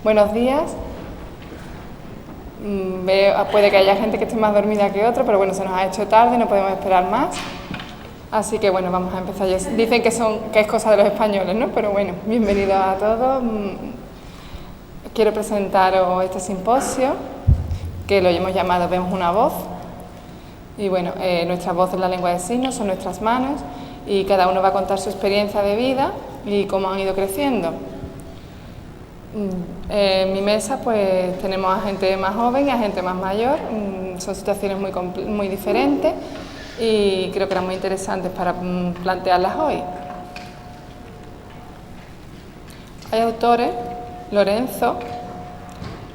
Buenos días. Puede que haya gente que esté más dormida que otra, pero bueno, se nos ha hecho tarde, no podemos esperar más. Así que bueno, vamos a empezar. Dicen que es cosa de los españoles, ¿no? Pero bueno, bienvenidos a todos. Quiero presentaros este simposio, que lo hemos llamado Vemos una voz. Y bueno, nuestra voz es la lengua de signos, son nuestras manos, y cada uno va a contar su experiencia de vida y cómo han ido creciendo. En mi mesa pues tenemos a gente más joven y a gente más mayor, son situaciones muy diferentes y creo que eran muy interesantes para plantearlas hoy. Hay autores, Lorenzo,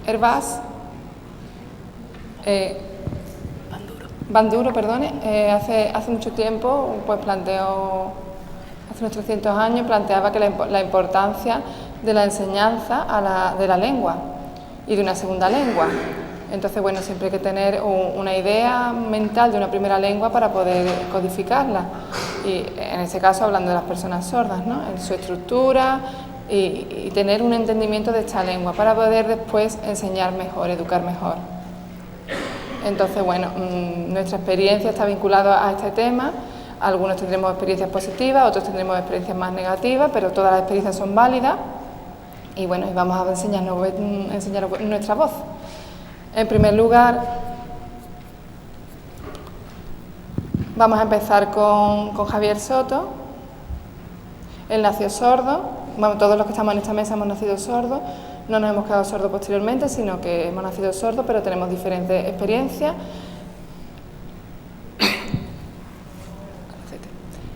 Hervás, Banduro, hace mucho tiempo, pues hace unos 300 años, planteaba que la importancia de la enseñanza de la lengua y de una segunda lengua. Entonces, bueno, siempre hay que tener una idea mental de una primera lengua para poder codificarla. Y en ese caso, hablando de las personas sordas, ¿no? En su estructura y tener un entendimiento de esta lengua para poder después enseñar mejor, educar mejor. Entonces, bueno, nuestra experiencia está vinculada a este tema. Algunos tendremos experiencias positivas, otros tendremos experiencias más negativas, pero todas las experiencias son válidas. Y bueno, vamos a enseñar nuestra voz. En primer lugar, vamos a empezar con Javier Soto. Él nació sordo. Bueno, todos los que estamos en esta mesa hemos nacido sordos. No nos hemos quedado sordos posteriormente, sino que hemos nacido sordos, pero tenemos diferentes experiencias.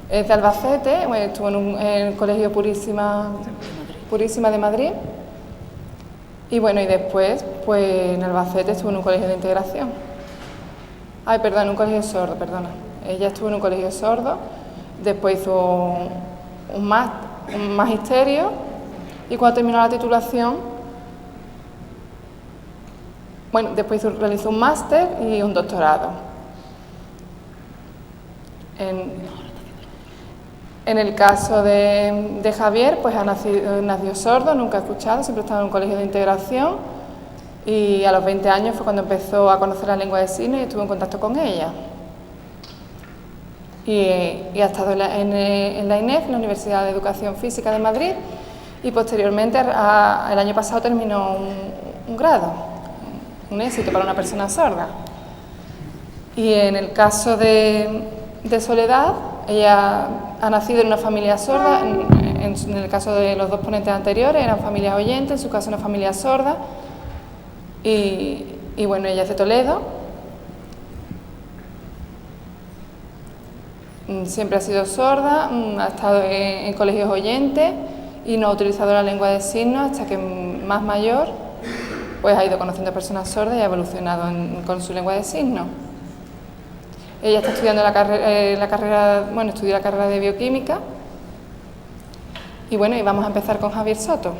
Es de Albacete, estuvo en el Colegio Purísima de Madrid. Y bueno, y después, pues en Albacete estuvo en un colegio de integración. En un colegio sordo, perdona. Ella estuvo en un colegio sordo, después hizo un magisterio y cuando terminó la titulación, después realizó un máster y un doctorado. En el caso de Javier, pues nació sordo, nunca ha escuchado, siempre ha estado en un colegio de integración y a los 20 años fue cuando empezó a conocer la lengua de signos y estuvo en contacto con ella. Y ha estado en la INEF, la Universidad de Educación Física de Madrid, y posteriormente, el año pasado, terminó un grado, un éxito para una persona sorda. Y en el caso de Soledad, ella ha nacido en una familia sorda, en el caso de los dos ponentes anteriores eran familias oyentes, en su caso una familia sorda, y bueno, ella es de Toledo, siempre ha sido sorda, ha estado en colegios oyentes y no ha utilizado la lengua de signos hasta que más mayor pues ha ido conociendo personas sordas y ha evolucionado con su lengua de signos. Ella está estudiando estudió la carrera de bioquímica y bueno, y vamos a empezar con Javier Soto.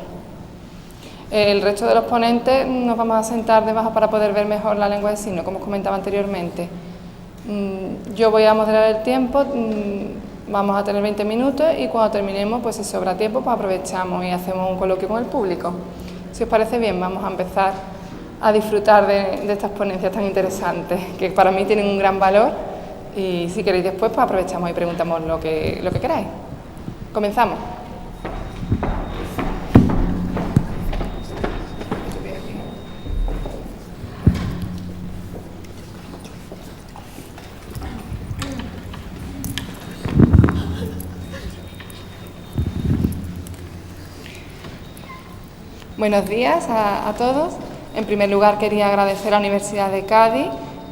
El resto de los ponentes nos vamos a sentar debajo para poder ver mejor la lengua de signos, como os comentaba anteriormente. Yo voy a moderar el tiempo, vamos a tener 20 minutos y cuando terminemos, pues si sobra tiempo, pues aprovechamos y hacemos un coloquio con el público. Si os parece bien, vamos a empezar a disfrutar de estas ponencias tan interesantes, que para mí tienen un gran valor, y si queréis después, pues aprovechamos y preguntamos lo que queráis. Comenzamos. Buenos días a todos. En primer lugar, quería agradecer a la Universidad de Cádiz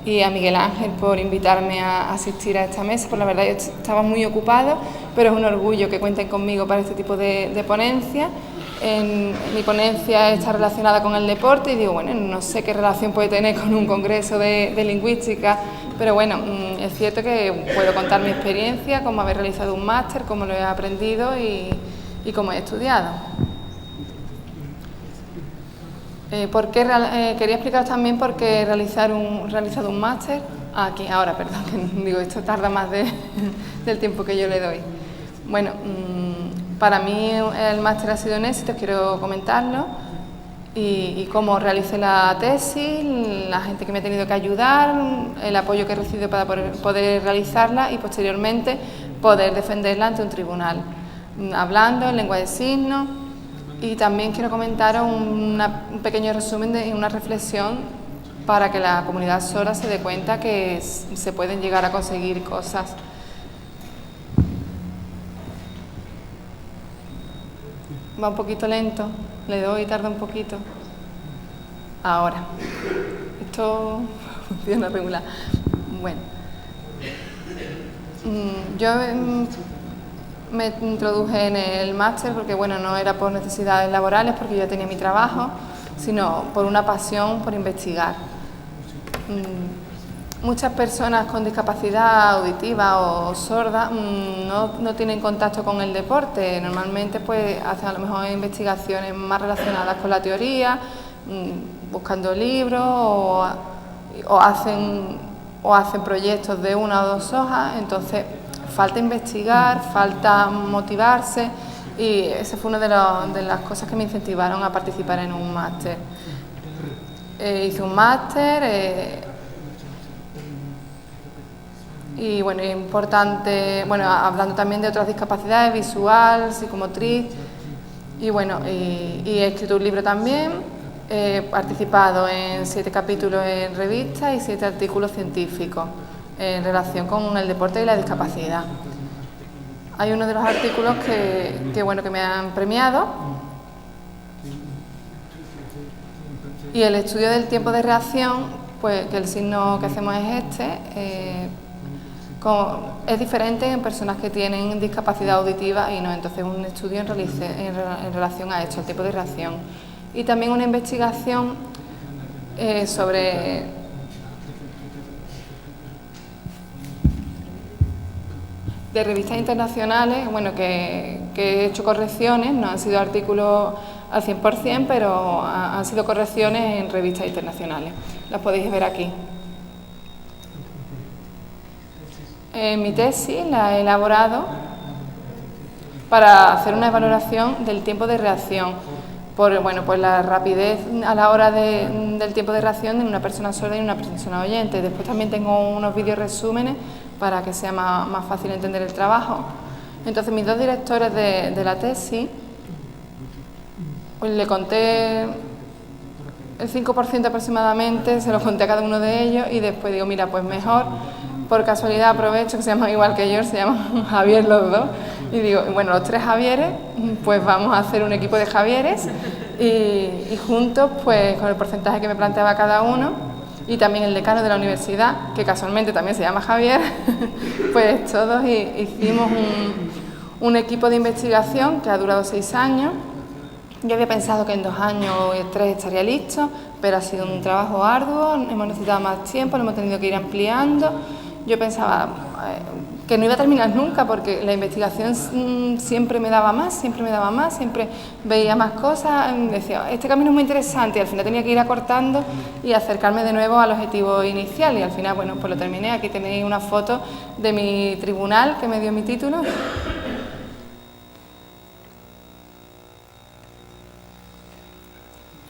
y a Miguel Ángel por invitarme a asistir a esta mesa, pues la verdad yo estaba muy ocupado, pero es un orgullo que cuenten conmigo para este tipo de ponencia. Mi ponencia está relacionada con el deporte y digo, bueno, no sé qué relación puede tener con un congreso de lingüística, pero bueno, es cierto que puedo contar mi experiencia, cómo haber realizado un máster, cómo lo he aprendido y cómo he estudiado. Quería explicaros también por qué he realizado un máster. Esto tarda más del tiempo que yo le doy. Bueno, para mí el máster ha sido un éxito, quiero comentarlo. y cómo realicé la tesis, la gente que me ha tenido que ayudar, el apoyo que he recibido para poder realizarla y posteriormente poder defenderla ante un tribunal, hablando en lengua de signos. Y también quiero comentaros un pequeño resumen de una reflexión para que la comunidad sorda se dé cuenta que se pueden llegar a conseguir cosas. Va un poquito lento, le doy y tarda un poquito. Ahora, esto funciona regular. Bueno, yo me introduje en el máster porque, bueno, no era por necesidades laborales, porque yo tenía mi trabajo, sino por una pasión por investigar. Muchas personas con discapacidad auditiva o sorda no tienen contacto con el deporte. Normalmente pues hacen a lo mejor investigaciones más relacionadas con la teoría, buscando libros o hacen proyectos de 1 o 2 hojas. Entonces falta investigar, falta motivarse, y esa fue una de las cosas que me incentivaron a participar en un máster. Hice un máster y bueno, es importante, bueno, hablando también de otras discapacidades, visual, psicomotriz, y bueno, y he escrito un libro también, he participado en 7 capítulos en revistas y 7 artículos científicos en relación con el deporte y la discapacidad. Hay uno de los artículos que me han premiado, y el estudio del tiempo de reacción, pues que el signo que hacemos es es diferente en personas que tienen discapacidad auditiva y no. Entonces un estudio en relación a esto, el tiempo de reacción, y también una investigación sobre de revistas internacionales, bueno, que he hecho correcciones, no han sido artículos al 100%, pero han sido correcciones en revistas internacionales. Las podéis ver aquí. Mi tesis la he elaborado para hacer una valoración del tiempo de reacción, por la rapidez a la hora del tiempo de reacción de una persona sorda y una persona oyente. Después también tengo unos vídeos resúmenes para que sea más fácil entender el trabajo. Entonces, mis 2 directores de la tesis, pues le conté el 5% aproximadamente, se lo conté a cada uno de ellos, y después digo, mira, pues mejor, por casualidad aprovecho que se llaman igual que yo, se llaman Javier los 2, y digo, bueno, los 3 Javieres, pues vamos a hacer un equipo de Javieres, y juntos, pues con el porcentaje que me planteaba cada uno, y también el decano de la universidad, que casualmente también se llama Javier, pues todos hicimos un equipo de investigación que ha durado 6 años. Yo había pensado que en 2 años o 3 estaría listo, pero ha sido un trabajo arduo, hemos necesitado más tiempo, lo hemos tenido que ir ampliando. Yo pensaba que no iba a terminar nunca, porque la investigación siempre me daba más, siempre veía más cosas, decía, este camino es muy interesante, y al final tenía que ir acortando y acercarme de nuevo al objetivo inicial, y al final, bueno, pues lo terminé. Aquí tenéis una foto de mi tribunal que me dio mi título.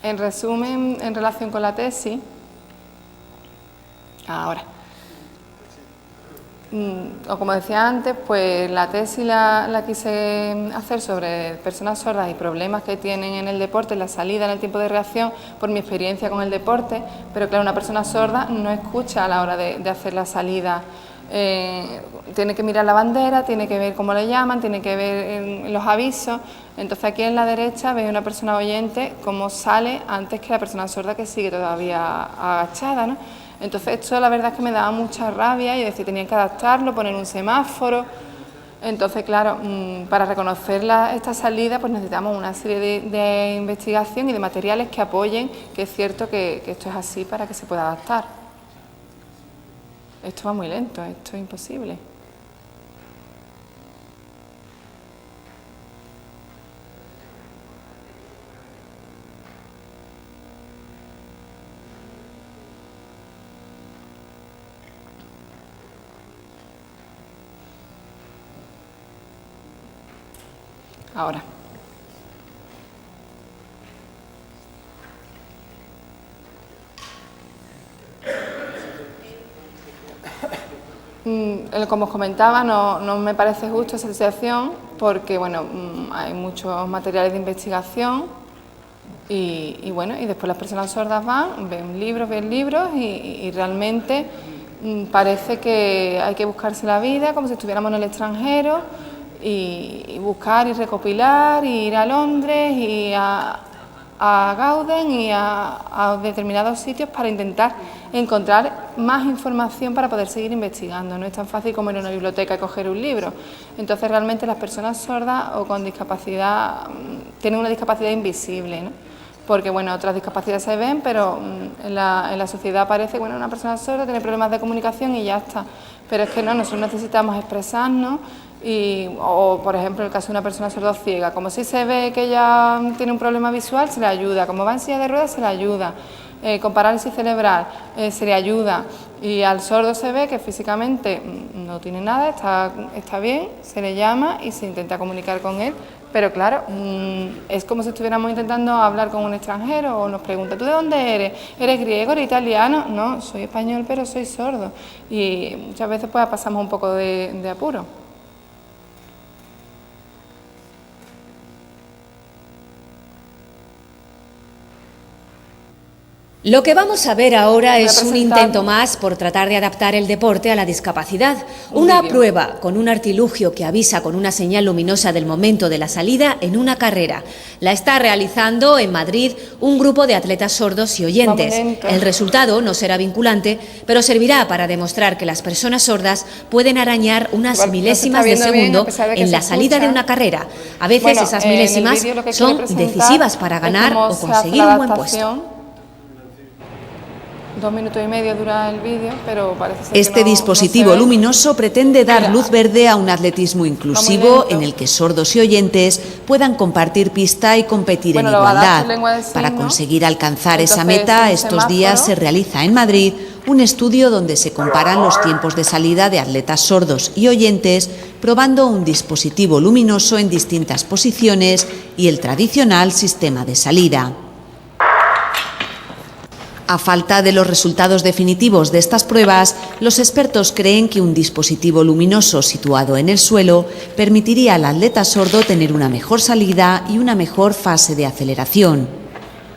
En resumen, en relación con la tesis, ahora, o como decía antes, pues la tesis la quise hacer sobre personas sordas y problemas que tienen en el deporte, en la salida, en el tiempo de reacción, por mi experiencia con el deporte. Pero claro, una persona sorda no escucha a la hora de hacer la salida. Tiene que mirar la bandera, tiene que ver cómo le llaman, tiene que ver los avisos. Entonces aquí en la derecha veis una persona oyente cómo sale antes que la persona sorda, que sigue todavía agachada, ¿no? Entonces esto la verdad es que me daba mucha rabia, y decía, tenían que adaptarlo, poner un semáforo. Entonces, claro, para reconocer esta salida, pues necesitamos una serie de investigación y de materiales que apoyen que es cierto que esto es así, para que se pueda adaptar. Esto va muy lento, esto es imposible. Ahora. Como os comentaba, no me parece justo esa situación porque, bueno, hay muchos materiales de investigación y bueno, y después las personas sordas van, ven libros y realmente parece que hay que buscarse la vida como si estuviéramos en el extranjero y buscar y recopilar, y ir a Londres y a Gauden y a determinados sitios para intentar encontrar más información para poder seguir investigando. No es tan fácil como ir a una biblioteca y coger un libro. Entonces realmente las personas sordas o con discapacidad tienen una discapacidad invisible, ¿no? Porque bueno, otras discapacidades se ven, pero en la sociedad parece, bueno, una persona sorda tiene problemas de comunicación y ya está. Pero es que no, nosotros necesitamos expresarnos o por ejemplo el caso de una persona sordociega, como si se ve que ella tiene un problema visual, se le ayuda, como va en silla de ruedas, se le ayuda, con parálisis cerebral, se le ayuda, y al sordo se ve que físicamente no tiene nada, está bien, se le llama y se intenta comunicar con él, pero claro, es como si estuviéramos intentando hablar con un extranjero o nos pregunta, ¿tú de dónde eres? ¿Eres griego, eres italiano? No, soy español pero soy sordo, y muchas veces pues pasamos un poco de apuro. Lo que vamos a ver ahora es un intento más por tratar de adaptar el deporte a la discapacidad. Una prueba con un artilugio que avisa con una señal luminosa del momento de la salida en una carrera. La está realizando en Madrid un grupo de atletas sordos y oyentes. El resultado no será vinculante, pero servirá para demostrar que las personas sordas pueden arañar unas milésimas de segundo en la salida de una carrera. A veces esas milésimas son decisivas para ganar o conseguir un buen puesto. 2 minutos y medio dura el vídeo, pero parece ser este dispositivo luminoso pretende dar luz verde a un atletismo inclusivo en el que sordos y oyentes puedan compartir pista y competir en igualdad. Para conseguir alcanzar esa meta, estos días se realiza en Madrid un estudio donde se comparan los tiempos de salida de atletas sordos y oyentes, probando un dispositivo luminoso en distintas posiciones y el tradicional sistema de salida. A falta de los resultados definitivos de estas pruebas, los expertos creen que un dispositivo luminoso situado en el suelo permitiría al atleta sordo tener una mejor salida y una mejor fase de aceleración.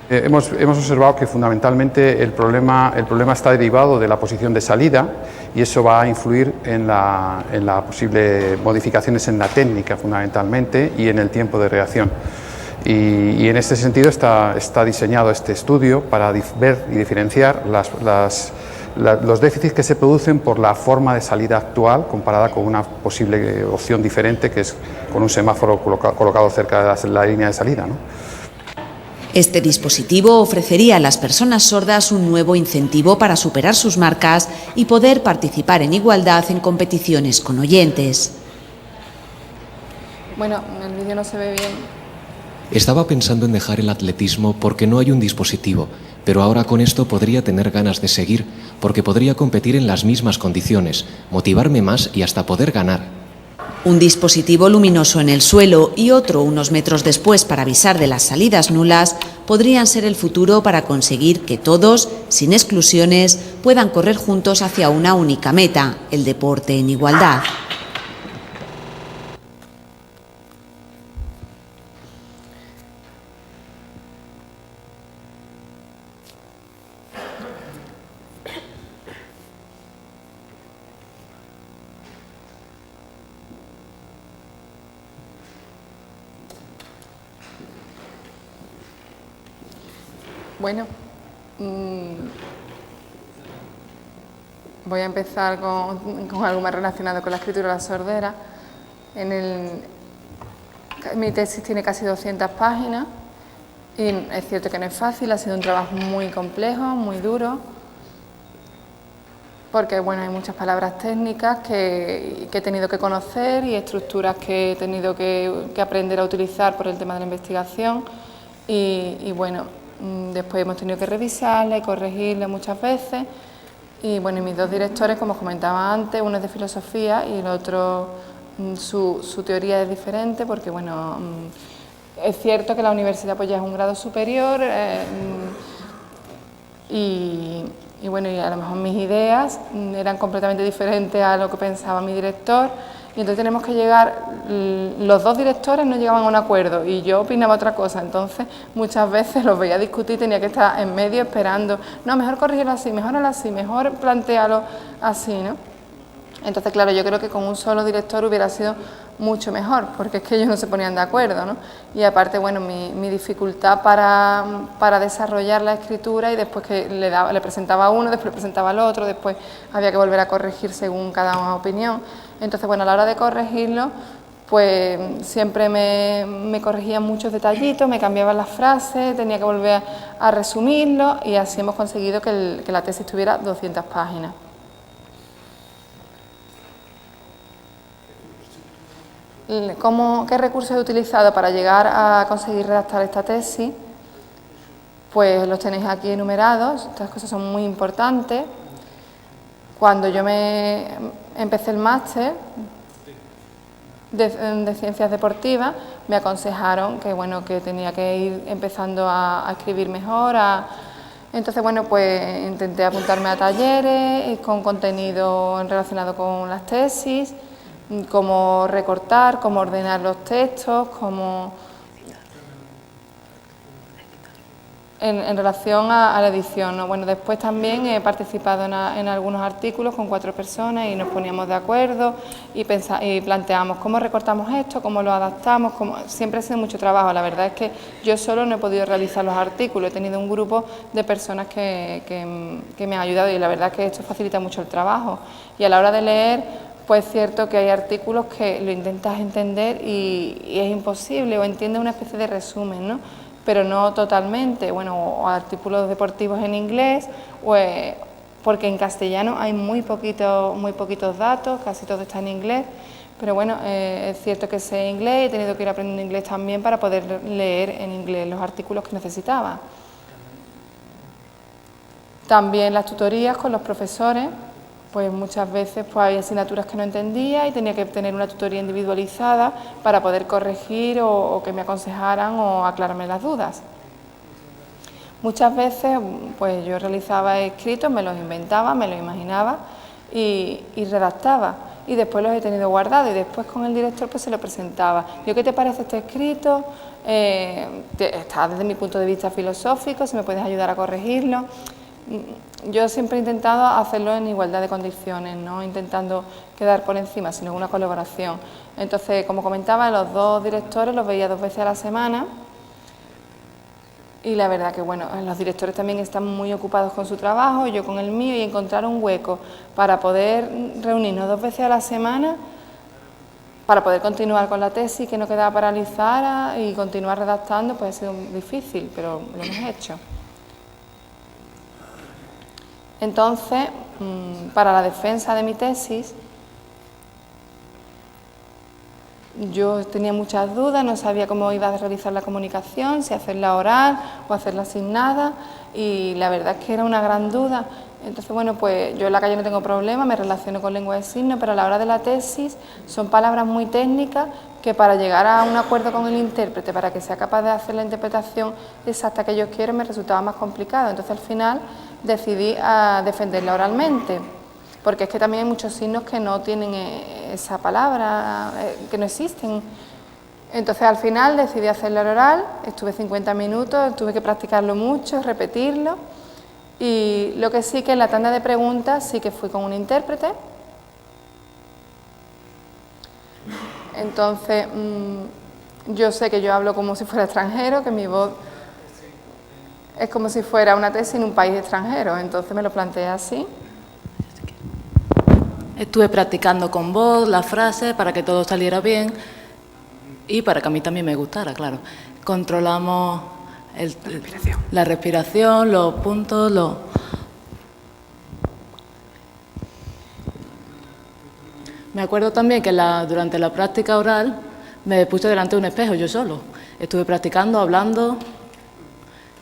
Hemos observado que fundamentalmente el problema está derivado de la posición de salida y eso va a influir en la posible modificaciones en la técnica fundamentalmente y en el tiempo de reacción. Y en este sentido está diseñado este estudio para ver y diferenciar los déficits que se producen por la forma de salida actual comparada con una posible opción diferente, que es con un semáforo colocado cerca de la línea de salida, ¿no? Este dispositivo ofrecería a las personas sordas un nuevo incentivo para superar sus marcas y poder participar en igualdad en competiciones con oyentes. Bueno, el vídeo no se ve bien. Estaba pensando en dejar el atletismo porque no hay un dispositivo, pero ahora con esto podría tener ganas de seguir, porque podría competir en las mismas condiciones, motivarme más y hasta poder ganar. Un dispositivo luminoso en el suelo y otro unos metros después para avisar de las salidas nulas podrían ser el futuro para conseguir que todos, sin exclusiones, puedan correr juntos hacia una única meta, el deporte en igualdad. Bueno, voy a empezar con algo más relacionado con la escritura de la sordera. Mi tesis tiene casi 200 páginas y es cierto que no es fácil, ha sido un trabajo muy complejo, muy duro, porque bueno, hay muchas palabras técnicas que he tenido que conocer y estructuras que he tenido que aprender a utilizar por el tema de la investigación y bueno, después hemos tenido que revisarla y corregirla muchas veces y bueno, y mis dos directores, como os comentaba antes, uno es de filosofía y el otro su teoría es diferente porque bueno, es cierto que la universidad pues ya es un grado superior y bueno, y a lo mejor mis ideas eran completamente diferentes a lo que pensaba mi director, y entonces tenemos que llegar, los dos directores no llegaban a un acuerdo y yo opinaba otra cosa, entonces muchas veces los veía discutir, tenía que estar en medio esperando, no, mejor corregirlo así, mejor plantearlo así, ¿no? Entonces, claro, yo creo que con un solo director hubiera sido mucho mejor, porque es que ellos no se ponían de acuerdo, ¿no? Y aparte, bueno, mi dificultad para desarrollar la escritura, y después que le presentaba a uno, después le presentaba al otro, después había que volver a corregir según cada opinión. Entonces, bueno, a la hora de corregirlo, pues siempre me corregían muchos detallitos, me cambiaban las frases, tenía que volver a resumirlo, y así hemos conseguido que la tesis tuviera 200 páginas. ¿Qué recursos he utilizado para llegar a conseguir redactar esta tesis? Pues los tenéis aquí enumerados, estas cosas son muy importantes. Cuando yo empecé el máster de Ciencias Deportivas, me aconsejaron que, bueno, que tenía que ir empezando a escribir mejor. Entonces, bueno, pues intenté apuntarme a talleres con contenido relacionado con las tesis, cómo recortar, cómo ordenar los textos, en relación a la edición, ¿no? Bueno, después también he participado en algunos artículos con 4 personas y nos poníamos de acuerdo y planteamos cómo recortamos esto, cómo lo adaptamos, siempre ha sido mucho trabajo. La verdad es que yo solo no he podido realizar los artículos, he tenido un grupo de personas que me han ayudado, y la verdad es que esto facilita mucho el trabajo. Y a la hora de leer, pues es cierto que hay artículos que lo intentas entender y es imposible, o entiendes una especie de resumen, ¿no? Pero no totalmente. Bueno, o artículos deportivos en inglés, porque en castellano hay muy poquitos datos, casi todo está en inglés, pero bueno, es cierto que sé inglés y he tenido que ir aprendiendo inglés también para poder leer en inglés los artículos que necesitaba. También las tutorías con los profesores. Pues muchas veces pues había asignaturas que no entendía y tenía que tener una tutoría individualizada para poder corregir o que me aconsejaran o aclararme las dudas. Muchas veces pues yo realizaba escritos, me los inventaba, me los imaginaba y redactaba, y después los he tenido guardados, y después con el director pues se lo presentaba. Yo, ¿qué te parece este escrito? Está desde mi punto de vista filosófico, si me puedes ayudar a corregirlo. Yo siempre he intentado hacerlo en igualdad de condiciones, no intentando quedar por encima, sino una colaboración. Entonces, como comentaba, los 2 directores los veía 2 veces a la semana, y la verdad que, bueno, los directores también están muy ocupados con su trabajo, yo con el mío, y encontrar un hueco para poder reunirnos 2 veces a la semana, para poder continuar con la tesis, que no quedaba paralizada, y continuar redactando, pues ha sido difícil, pero lo hemos hecho. Entonces, para la defensa de mi tesis, yo tenía muchas dudas, no sabía cómo iba a realizar la comunicación, si hacerla oral o hacerla asignada, y la verdad es que era una gran duda. Entonces, bueno, pues yo en la calle no tengo problema, me relaciono con lengua de signos, pero a la hora de la tesis son palabras muy técnicas que, para llegar a un acuerdo con el intérprete, para que sea capaz de hacer la interpretación exacta que yo quiero, me resultaba más complicado. Entonces, al final decidí a defenderla oralmente, porque es que también hay muchos signos que no tienen esa palabra, que no existen. Entonces, al final decidí hacerla oral, estuve 50 minutos, tuve que practicarlo mucho, repetirlo, y lo que sí, que en la tanda de preguntas sí que fui con un intérprete. Entonces, yo sé que yo hablo como si fuera extranjero, que mi voz es como si fuera una tesis en un país extranjero, entonces me lo planteé así. Estuve practicando con voz las frases para que todo saliera bien y para que a mí también me gustara, claro. Controlamos la respiración, los puntos, Me acuerdo también que durante la práctica oral me puse delante de un espejo yo solo. Estuve practicando, hablando,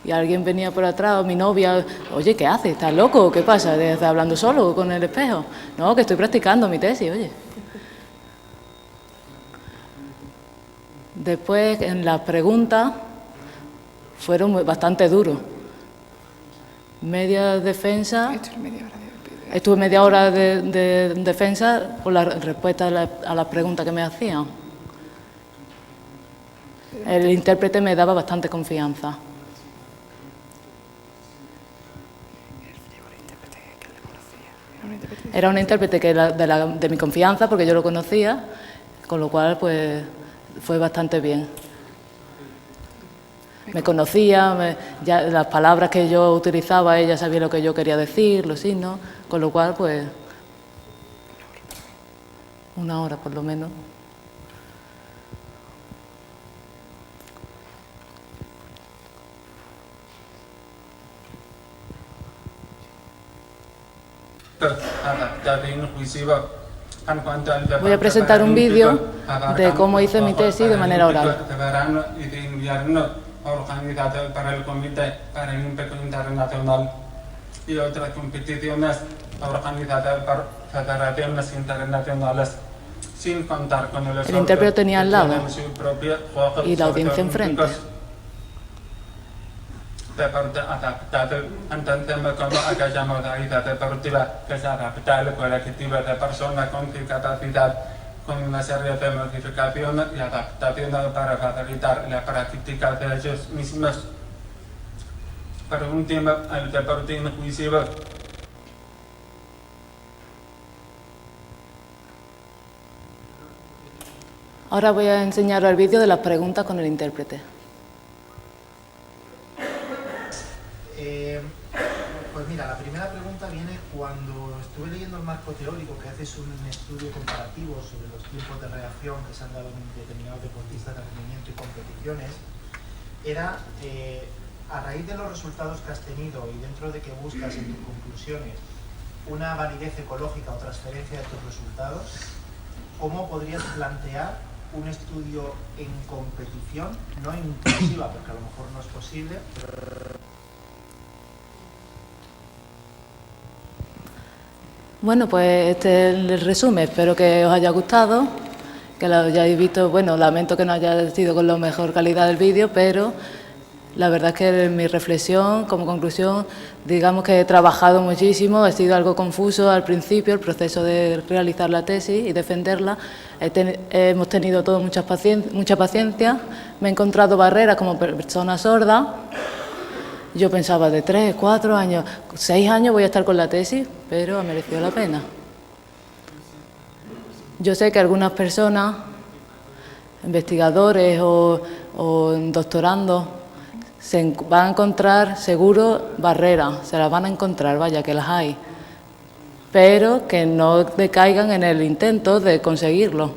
y alguien venía por atrás, mi novia, oye, ¿qué haces? ¿Estás loco? ¿Qué pasa? ¿Estás hablando solo con el espejo? No, que estoy practicando mi tesis, oye. Después, en las preguntas, fueron bastante duros, media defensa. Estuve media hora de defensa por la respuesta a las preguntas que me hacían. El intérprete me daba bastante confianza. Era un intérprete que era de mi confianza, porque yo lo conocía, con lo cual pues fue bastante bien. Me conocía, ya las palabras que yo utilizaba, ella sabía lo que yo quería decir, los signos, con lo cual pues 1 hora por lo menos. Voy a presentar un vídeo de cómo hice mi tesis de manera oral. Para el Comité Paralímpico Internacional y otras competiciones organizadas por federaciones internacionales, sin contar con el El intérprete tenía al lado y la audiencia enfrente. Deporte adaptado, entendemos como aquella modalidad deportiva que se adapta al colectivo de personas con discapacidad, con una serie de modificaciones y adaptaciones para facilitar la práctica de ellos mismos. Por último, el deporte inclusivo. Ahora voy a enseñar el vídeo de las preguntas con el intérprete. Pues mira, la primera pregunta viene cuando estuve leyendo el marco teórico, que haces un estudio comparativo sobre los tiempos de reacción que se han dado en determinados deportistas de rendimiento y competiciones. Era, a raíz de los resultados que has tenido y dentro de que buscas en tus conclusiones una validez ecológica o transferencia de tus resultados, ¿cómo podrías plantear un estudio en competición, no inclusiva, porque a lo mejor no es posible, pero... Bueno, pues este es el resumen. Espero que os haya gustado, que lo hayáis visto. Bueno, lamento que no haya sido con la mejor calidad del vídeo, pero la verdad es que mi reflexión, como conclusión, digamos que he trabajado muchísimo, ha sido algo confuso al principio, el proceso de realizar la tesis y defenderla. Hemos tenido todos mucha paciencia, me he encontrado barreras como persona sorda. Yo pensaba de 3, 4 años, 6 años voy a estar con la tesis, pero ha merecido la pena. Yo sé que algunas personas, investigadores o doctorandos, se van a encontrar seguro barreras, se las van a encontrar, vaya que las hay, pero que no decaigan en el intento de conseguirlo.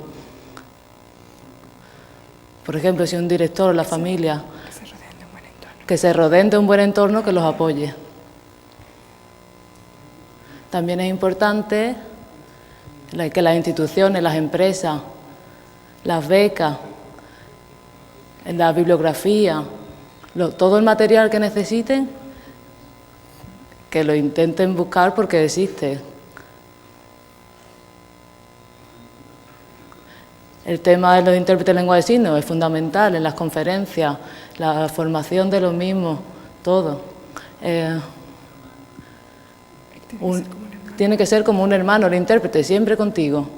Por ejemplo, si un director o la familia, que se rodeen de un buen entorno que los apoye. También es importante que las instituciones, las empresas, las becas, la bibliografía, todo el material que necesiten, que lo intenten buscar porque existe. El tema de los intérpretes de lengua de signos es fundamental en las conferencias, la formación de los mismos, todo. Tiene que ser como un hermano el intérprete, siempre contigo.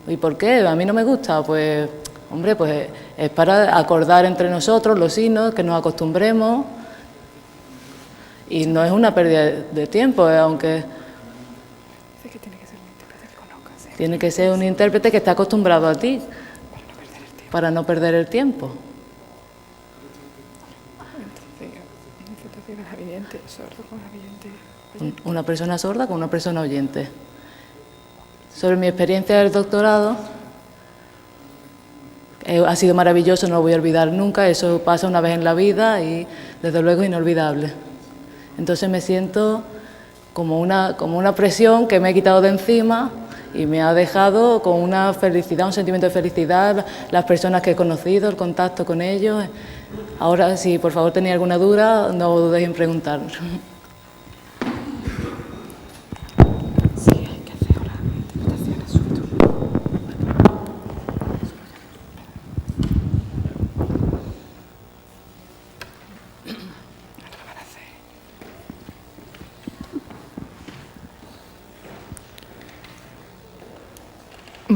¿Y por qué? A mí no me gusta, pues, hombre, pues es para acordar entre nosotros los signos, que nos acostumbremos, y no es una pérdida de tiempo, aunque... Tiene que ser un intérprete que esté acostumbrado a ti, para no perder el tiempo. Una persona sorda con una persona oyente. Sobre mi experiencia del doctorado, ha sido maravilloso, no lo voy a olvidar nunca, eso pasa una vez en la vida y desde luego es inolvidable. Entonces me siento como una presión que me he quitado de encima y me ha dejado con una felicidad, un sentimiento de felicidad, las personas que he conocido, el contacto con ellos. Ahora, si por favor tenéis alguna duda, no dudéis en preguntar.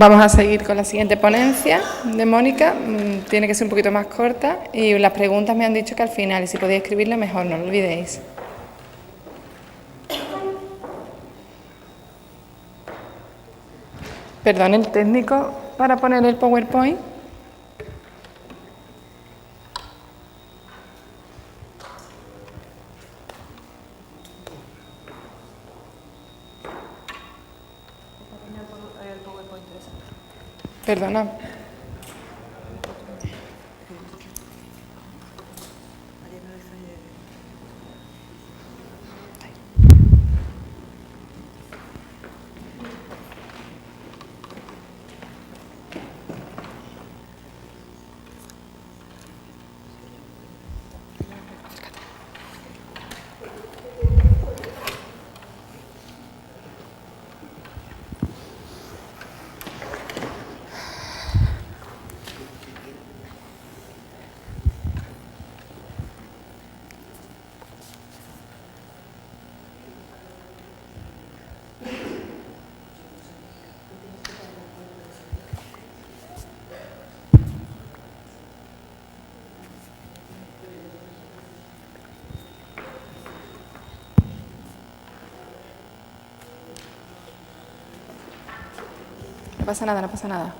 Vamos a seguir con la siguiente ponencia de Mónica. Tiene que ser un poquito más corta y las preguntas me han dicho que al final, y si podéis escribirla mejor, no lo olvidéis. Perdón, el técnico para poner el PowerPoint. Perdona. No pasa nada, no pasa nada.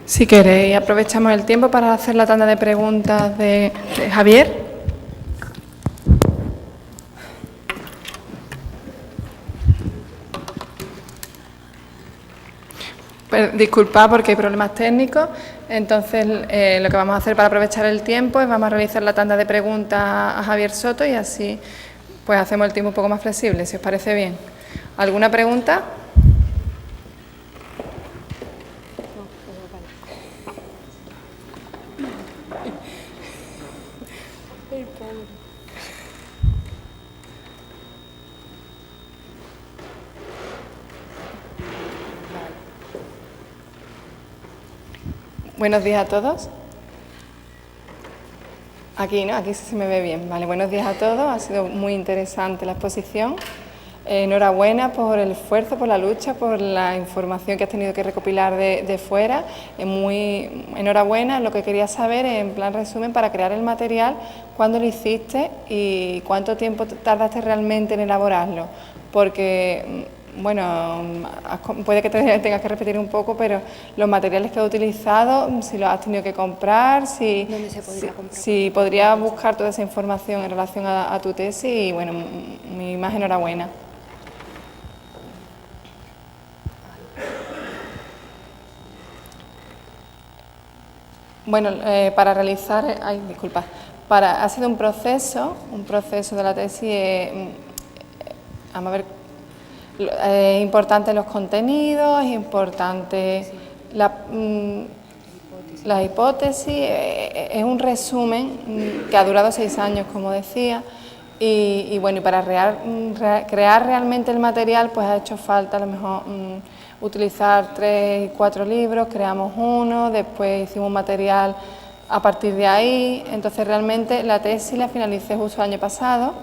Si queréis, aprovechamos el tiempo para hacer la tanda de preguntas de Javier. Pues, disculpad porque hay problemas técnicos, entonces lo que vamos a hacer para aprovechar el tiempo es vamos a realizar la tanda de preguntas a Javier Soto y así pues hacemos el tiempo un poco más flexible, si os parece bien. ¿Alguna pregunta? Buenos días a todos. Aquí, ¿no? Aquí sí se me ve bien. Vale, buenos días a todos. Ha sido muy interesante la exposición. Enhorabuena por el esfuerzo, por la lucha, por la información que has tenido que recopilar de fuera. Muy enhorabuena. Lo que quería saber, en plan resumen, para crear el material, ¿cuándo lo hiciste y cuánto tiempo tardaste realmente en elaborarlo? Porque bueno, puede que tengas que repetir un poco, pero los materiales que has utilizado, si los has tenido que comprar, si podrías buscar toda esa información en relación a tu tesis y bueno, mi más enhorabuena. Bueno, para realizar, ha sido un proceso de la tesis, vamos a ver, es importante los contenidos, es importante La hipótesis es un resumen que ha durado 6 años, como decía, y bueno, y para crear realmente el material pues ha hecho falta a lo mejor utilizar 3 y 4 libros, creamos uno, después hicimos material a partir de ahí. Entonces realmente la tesis la finalicé justo el año pasado,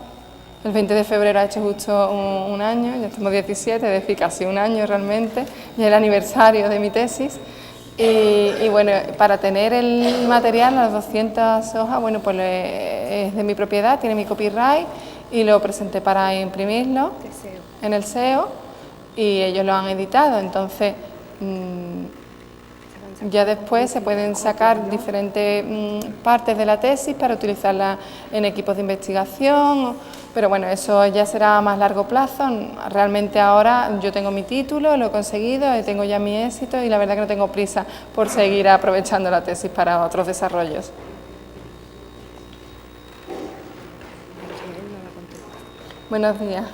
el 20 de febrero ha hecho justo un año, ya estamos 17, es decir, casi un año realmente, y es el aniversario de mi tesis. Y bueno, para tener el material, las 200 hojas, bueno, pues es de mi propiedad, tiene mi copyright, y lo presenté para imprimirlo en el SEO, y ellos lo han editado. Entonces ya después se pueden sacar diferentes partes de la tesis para utilizarla en equipos de investigación, pero bueno, eso ya será a más largo plazo. Realmente ahora yo tengo mi título, lo he conseguido, tengo ya mi éxito, y la verdad que no tengo prisa por seguir aprovechando la tesis para otros desarrollos. Buenos días.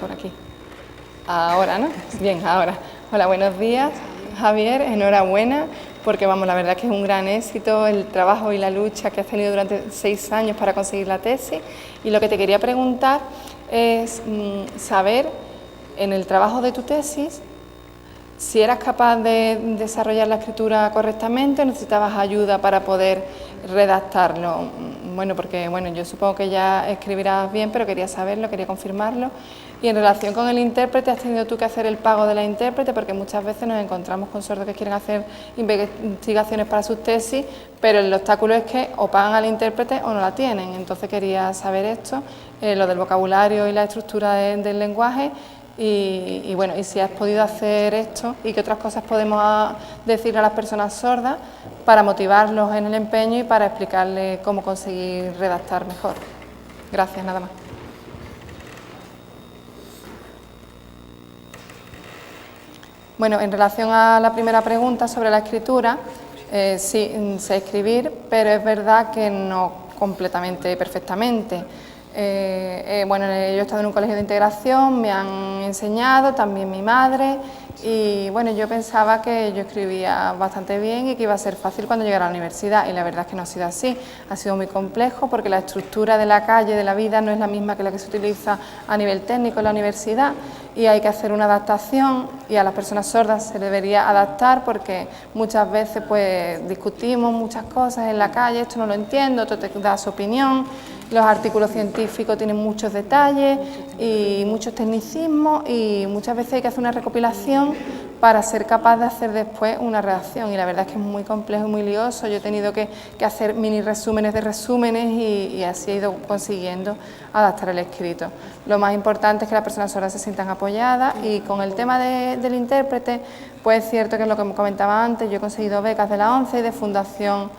Por aquí. Ahora, ¿no? Bien, ahora. Hola, buenos días, Javier, enhorabuena, porque vamos, la verdad que es un gran éxito el trabajo y la lucha que has tenido durante 6 años para conseguir la tesis. Y lo que te quería preguntar es saber, en el trabajo de tu tesis, si eras capaz de desarrollar la escritura correctamente o necesitabas ayuda para poder redactarlo. Bueno, porque bueno, yo supongo que ya escribirás bien, pero quería saberlo, quería confirmarlo. Y en relación con el intérprete, ¿has tenido tú que hacer el pago de la intérprete? Porque muchas veces nos encontramos con sordos que quieren hacer investigaciones para sus tesis, pero el obstáculo es que o pagan al intérprete o no la tienen. Entonces quería saber esto, lo del vocabulario y la estructura del lenguaje, y bueno, y si has podido hacer esto y qué otras cosas podemos decir a las personas sordas para motivarlos en el empeño y para explicarles cómo conseguir redactar mejor. Gracias, nada más. Bueno, en relación a la primera pregunta sobre la escritura, sí, sé escribir, pero es verdad que no completamente perfectamente. Bueno, yo he estado en un colegio de integración, me han enseñado, también mi madre, y bueno, yo pensaba que yo escribía bastante bien y que iba a ser fácil cuando llegara a la universidad, y la verdad es que no ha sido así. Ha sido muy complejo porque la estructura de la calle, de la vida, no es la misma que la que se utiliza a nivel técnico en la universidad, y hay que hacer una adaptación, y a las personas sordas se debería adaptar porque muchas veces pues discutimos muchas cosas en la calle, esto no lo entiendo, otro te da su opinión. Los artículos científicos tienen muchos detalles y muchos tecnicismos, y muchas veces hay que hacer una recopilación para ser capaz de hacer después una redacción, y la verdad es que es muy complejo y muy lioso. Yo he tenido que hacer mini resúmenes de resúmenes, y así he ido consiguiendo adaptar el escrito. Lo más importante es que las personas sordas se sientan apoyadas, y con el tema del intérprete, pues es cierto que es lo que me comentaba antes, yo he conseguido becas de la ONCE y de Fundación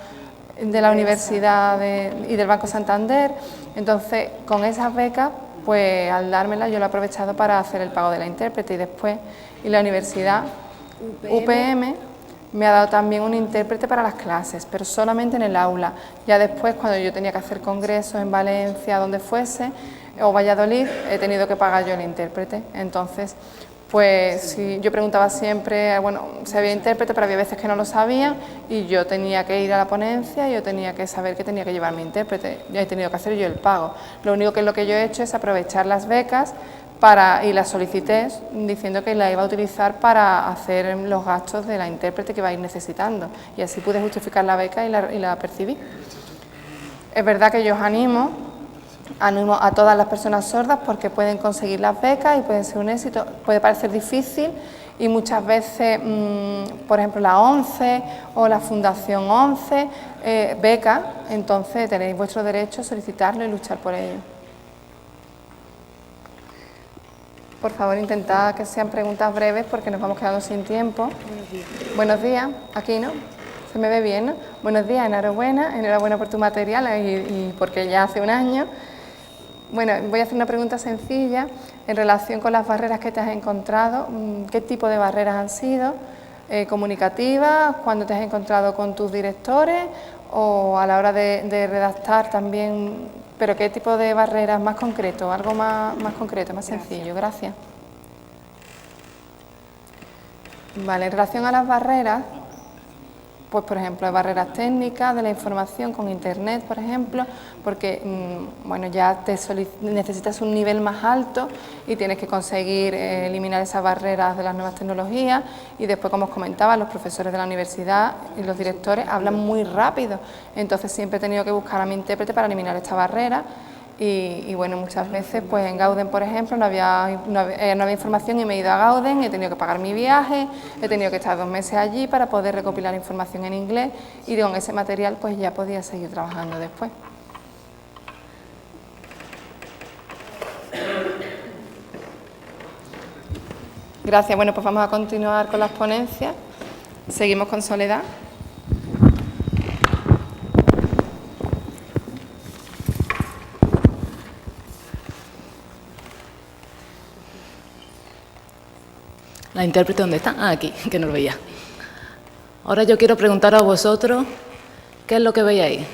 de la Universidad y del Banco Santander. Entonces, con esas becas, pues al dármelas yo lo he aprovechado para hacer el pago de la intérprete, y la Universidad UPM me ha dado también un intérprete para las clases, pero solamente en el aula. Ya después, cuando yo tenía que hacer congresos en Valencia, donde fuese, o Valladolid, he tenido que pagar yo el intérprete. Entonces, pues sí, yo preguntaba siempre, bueno, si había intérprete, pero había veces que no lo sabían, y yo tenía que ir a la ponencia, y yo tenía que saber que tenía que llevar mi intérprete, y he tenido que hacer yo el pago. Lo único que yo he hecho es aprovechar las becas y las solicité diciendo que la iba a utilizar para hacer los gastos de la intérprete que iba a ir necesitando, y así pude justificar la beca y la percibí. Es verdad que yo os animo a todas las personas sordas, porque pueden conseguir las becas y pueden ser un éxito. Puede parecer difícil, y muchas veces, por ejemplo, la ONCE o la Fundación ONCE beca, entonces tenéis vuestro derecho a solicitarlo y luchar por ello. Por favor, intentad que sean preguntas breves porque nos vamos quedando sin tiempo. Buenos días, aquí, ¿no? Se me ve bien, ¿no? Buenos días, enhorabuena por tu material y porque ya hace un año. Bueno, voy a hacer una pregunta sencilla en relación con las barreras que te has encontrado. ¿Qué tipo de barreras han sido? ¿Comunicativas? ¿Cuándo te has encontrado con tus directores? ¿O a la hora de redactar también? ¿Pero qué tipo de barreras más concreto? Algo más concreto, más sencillo. Gracias. Vale, en relación a las barreras, pues por ejemplo, hay barreras técnicas de la información con internet, por ejemplo, porque bueno, ya necesitas un nivel más alto y tienes que conseguir eliminar esas barreras de las nuevas tecnologías, y después, como os comentaba, los profesores de la universidad y los directores hablan muy rápido, entonces siempre he tenido que buscar a mi intérprete para eliminar esta barrera. Y bueno, muchas veces pues en Gauden, por ejemplo, no había información y me he ido a Gauden, he tenido que pagar mi viaje, he tenido que estar 2 meses allí para poder recopilar información en inglés, y con ese material pues ya podía seguir trabajando después. Gracias. Bueno, pues vamos a continuar con las ponencias. Seguimos con Soledad. La intérprete, ¿dónde está? Ah, aquí, que no lo veía. Ahora yo quiero preguntar a vosotros, ¿qué es lo que veis ahí?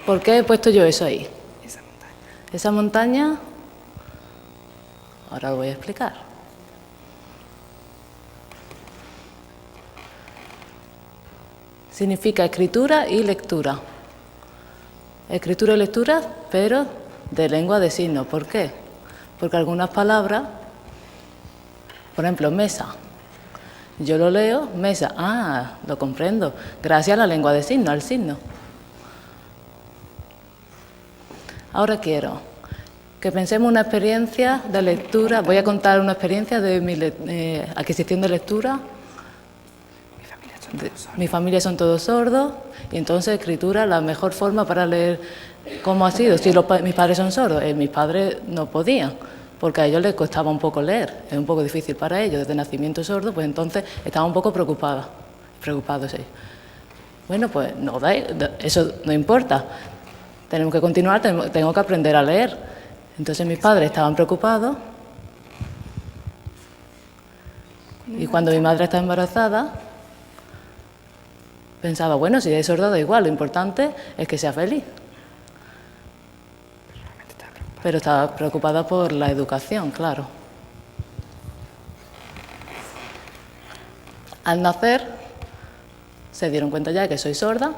¿Por qué he puesto yo eso ahí? Esa montaña. ¿Esa montaña? Ahora lo voy a explicar. Significa escritura y lectura. Escritura y lectura, pero de lengua de signos. ¿Por qué? Porque algunas palabras, por ejemplo, mesa. Yo lo leo, mesa, lo comprendo, gracias a la lengua de signos, al signo. Ahora quiero que pensemos una experiencia de lectura. Voy a contar una experiencia de mi adquisición de lectura. Mi familia son todos sordos, y entonces escritura, la mejor forma para leer. ¿Cómo ha sido? Si mis padres son sordos, mis padres no podían, porque a ellos les costaba un poco leer, es un poco difícil para ellos, desde nacimiento sordo, pues entonces estaban un poco preocupados. Sí. Bueno, pues no, eso no importa, tenemos que continuar, tengo que aprender a leer. Entonces mis padres estaban preocupados, y cuando mi madre estaba embarazada, pensaba, bueno, si es sordo da igual, lo importante es que sea feliz. Pero estaba preocupada por la educación, claro. Al nacer, se dieron cuenta ya de que soy sorda.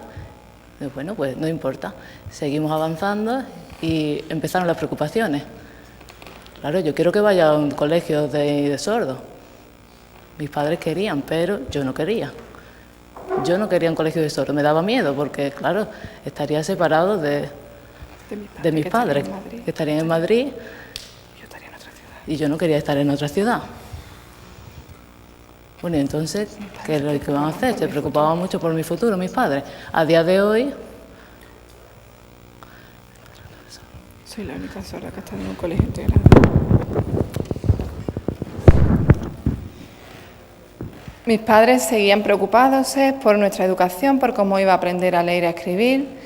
Y bueno, pues no importa. Seguimos avanzando y empezaron las preocupaciones. Claro, yo quiero que vaya a un colegio de sordos. Mis padres querían, pero yo no quería. Yo no quería un colegio de sordos, me daba miedo porque, claro, estaría separado de mis padres, que estarían en Madrid, y yo no quería estar en otra ciudad. Bueno, y entonces, ¿qué es lo que van a hacer? Se preocupaban mucho por mi futuro, mis padres. A día de hoy... Soy la única sorda que está en un colegio integrado. Mis padres seguían preocupándose por nuestra educación, por cómo iba a aprender a leer y a escribir.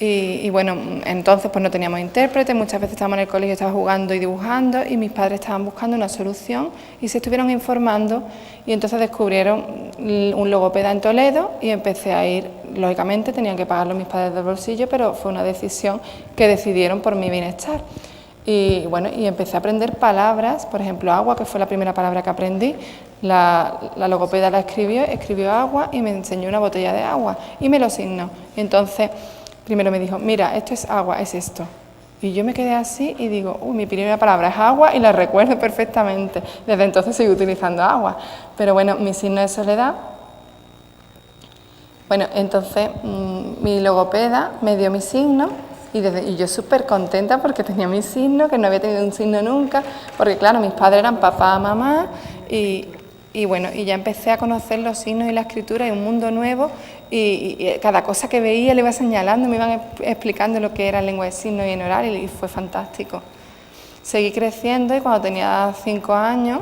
Y bueno, entonces pues no teníamos intérprete, muchas veces estábamos en el colegio, estaba jugando y dibujando, y mis padres estaban buscando una solución y se estuvieron informando, y entonces descubrieron un logopeda en Toledo y empecé a ir. Lógicamente tenían que pagarlo mis padres del bolsillo, pero fue una decisión que decidieron por mi bienestar. Y bueno, y empecé a aprender palabras, por ejemplo, agua, que fue la primera palabra que aprendí. La logopeda la escribió agua y me enseñó una botella de agua y me lo signó. Entonces, primero me dijo, mira, esto es agua, es esto. Y yo me quedé así y digo, mi primera palabra es agua, y la recuerdo perfectamente. Desde entonces sigo utilizando agua. Pero bueno, mi signo de soledad. Bueno, entonces mi logopeda me dio mi signo, y yo súper contenta porque tenía mi signo, que no había tenido un signo nunca, porque claro, mis padres eran papá, mamá, y bueno, y ya empecé a conocer los signos y la escritura y un mundo nuevo, y cada cosa que veía le iba señalando, me iban explicando lo que era lengua de signos y en oral, y fue fantástico. Seguí creciendo, y cuando tenía 5 años